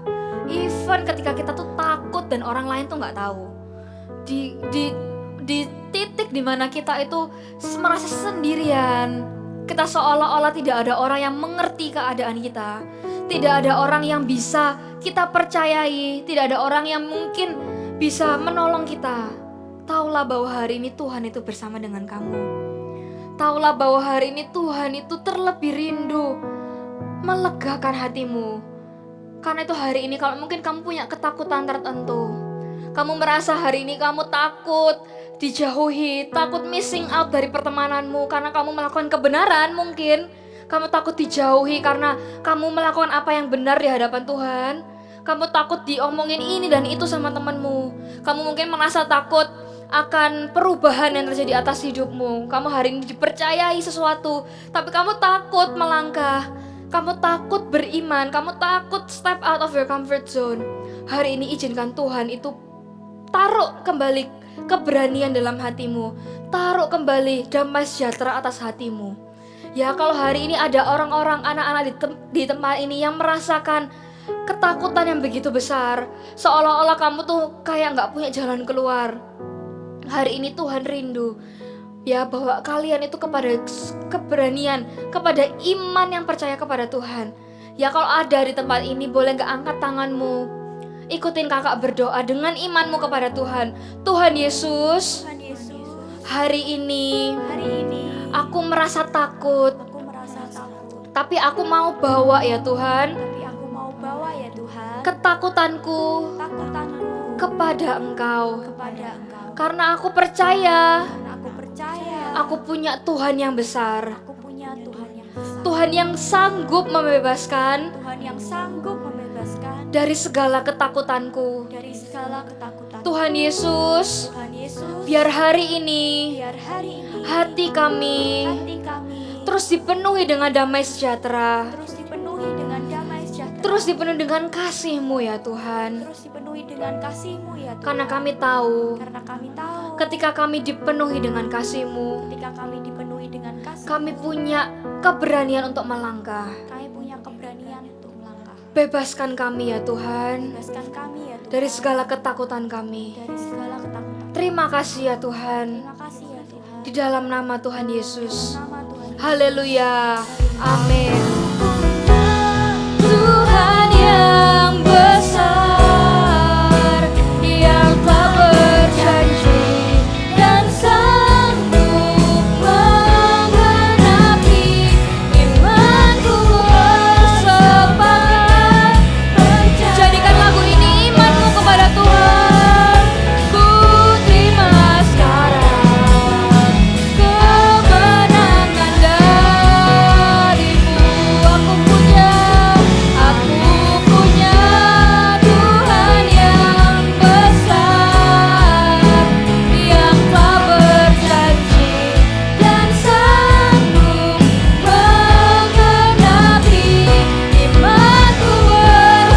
Even ketika kita tuh takut dan orang lain tuh nggak tahu. Di titik dimana kita itu merasa sendirian, kita seolah-olah tidak ada orang yang mengerti keadaan kita, tidak ada orang yang bisa kita percayai, tidak ada orang yang mungkin bisa menolong kita. Taulah bahwa hari ini Tuhan itu bersama dengan kamu. Taulah bahwa hari ini Tuhan itu terlebih rindu melegakan hatimu. Karena itu hari ini kalau mungkin kamu punya ketakutan tertentu, kamu merasa hari ini kamu takut dijauhi, takut missing out dari pertemananmu karena kamu melakukan kebenaran, mungkin kamu takut dijauhi karena kamu melakukan apa yang benar di hadapan Tuhan. Kamu takut diomongin ini dan itu sama temanmu. Kamu mungkin merasa takut akan perubahan yang terjadi atas hidupmu. Kamu hari ini dipercayai sesuatu, tapi kamu takut melangkah. Kamu takut beriman, kamu takut step out of your comfort zone. Hari ini izinkan Tuhan itu taruh kembali keberanian dalam hatimu. Taruh kembali damai sejahtera atas hatimu. Ya, kalau hari ini ada orang-orang, anak-anak di tempat ini yang merasakan ketakutan yang begitu besar, seolah-olah kamu tuh kayak gak punya jalan keluar. Hari ini Tuhan rindu ya bahwa kalian itu kepada keberanian, kepada iman yang percaya kepada Tuhan. Ya, kalau ada di tempat ini boleh gak angkat tanganmu, ikutin kakak berdoa dengan imanmu kepada Tuhan. Tuhan Yesus, hari ini aku merasa takut, tapi aku mau bawa ya Tuhan ketakutanku kepada Engkau. Karena aku percaya aku punya Tuhan yang besar, Tuhan yang sanggup membebaskan dari segala ketakutanku. Tuhan Yesus, biar hari ini hati kami terus dipenuhi dengan damai sejahtera, terus dipenuhi dengan kasih-Mu ya Tuhan. Karena kami tahu ketika kami dipenuhi dengan kasih-Mu, kami punya keberanian untuk melangkah. Bebaskan kami ya Tuhan dari segala ketakutan kami. Terima kasih ya Tuhan. Di dalam nama Tuhan Yesus. Haleluya. Amin. Tuhan yang besar, yang telah berjanji dan sanggup menggenapi imanku bersepakat. Jadikan lagu ini imanmu kepada Tuhan. Ku terima sekarang kemenangan darimu. Aku punya Tuhan yang besar, yang telah berjanji dan sanggup menggenapi imanku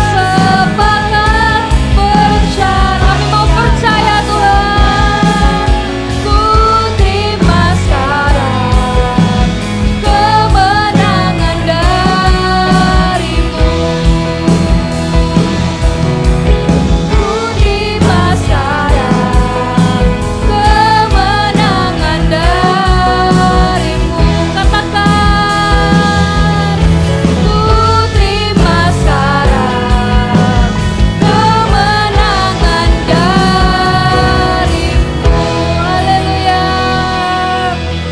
bersepakat bersyarat. Kami mau percaya Tuhan. Ku terima sekarang kemenangan darimu. Ku terima sekarang kemenangan darimu. Katakan, ku terima sekarang kemenangan darimu. Haleluya.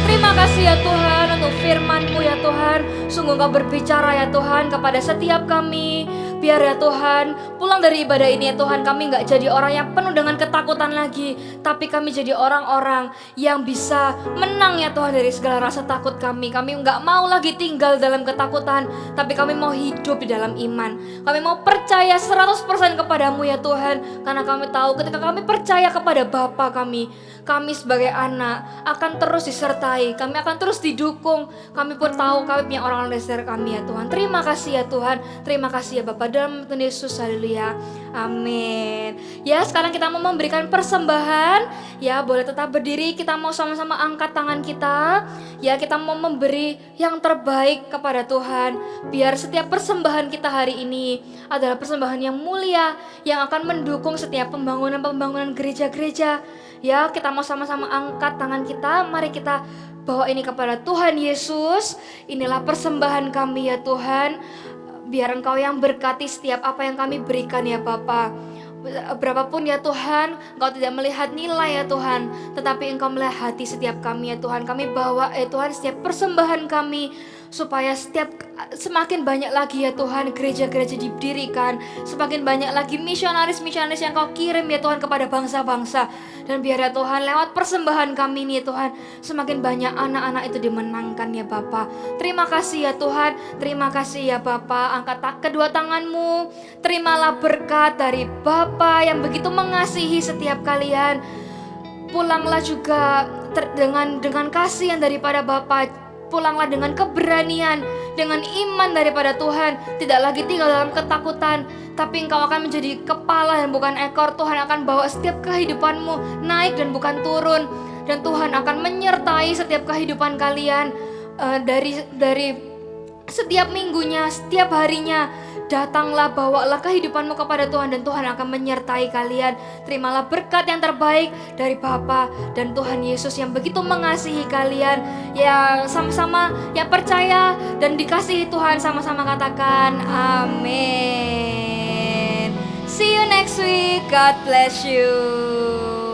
Terima kasih ya Tuhan untuk firman-Mu ya Tuhan. Sungguh Engkau berbicara ya Tuhan kepada setiap kami. Biar ya Tuhan, pulang dari ibadah ini ya Tuhan, kami gak jadi orang yang penuh dengan ketakutan lagi, tapi kami jadi orang-orang yang bisa menang ya Tuhan dari segala rasa takut kami. Kami gak mau lagi tinggal dalam ketakutan, tapi kami mau hidup di dalam iman. Kami mau percaya 100% kepadamu ya Tuhan, karena kami tahu ketika kami percaya kepada Bapa kami sebagai anak akan terus disertai, kami akan terus didukung. Kami pun tahu kami punya orang-orang di sekitar kami ya Tuhan. Terima kasih ya Tuhan, terima kasih ya Bapa. dalam Tuhan Yesus. Haleluya. Amin. Ya, sekarang kita mau memberikan persembahan. Ya, boleh tetap berdiri. Kita mau sama-sama angkat tangan kita. Ya, kita mau memberi yang terbaik kepada Tuhan. Biar setiap persembahan kita hari ini adalah persembahan yang mulia, yang akan mendukung setiap pembangunan-pembangunan gereja-gereja. Ya, kita mau sama-sama angkat tangan kita. Mari kita bawa ini kepada Tuhan Yesus. Inilah persembahan kami ya Tuhan. Biar Engkau yang berkati setiap apa yang kami berikan ya Bapa. Berapapun ya Tuhan, Engkau tidak melihat nilai ya Tuhan, tetapi Engkau melihat hati setiap kami ya Tuhan. Kami bawa ya Tuhan setiap persembahan kami, supaya semakin banyak lagi ya Tuhan gereja-gereja didirikan, semakin banyak lagi misionaris-misionaris yang Kau kirim ya Tuhan kepada bangsa-bangsa. Dan biar ya Tuhan lewat persembahan kami ini ya Tuhan, semakin banyak anak-anak itu dimenangkan ya Bapa. Terima kasih ya Tuhan, terima kasih ya Bapa. Angkat kedua tanganmu, terimalah berkat dari Bapa yang begitu mengasihi setiap kalian. Pulanglah juga dengan kasih yang daripada Bapa. Pulanglah dengan keberanian, dengan iman daripada Tuhan. Tidak lagi tinggal dalam ketakutan, tapi Engkau akan menjadi kepala dan bukan ekor. Tuhan akan bawa setiap kehidupanmu naik dan bukan turun. Dan Tuhan akan menyertai setiap kehidupan kalian dari setiap minggunya, setiap harinya. Datanglah, bawalah kehidupanmu kepada Tuhan, dan Tuhan akan menyertai kalian. Terimalah berkat yang terbaik dari Bapa dan Tuhan Yesus yang begitu mengasihi kalian. Ya, sama-sama yang percaya dan dikasihi Tuhan, sama-sama katakan amin. See you next week. God bless you.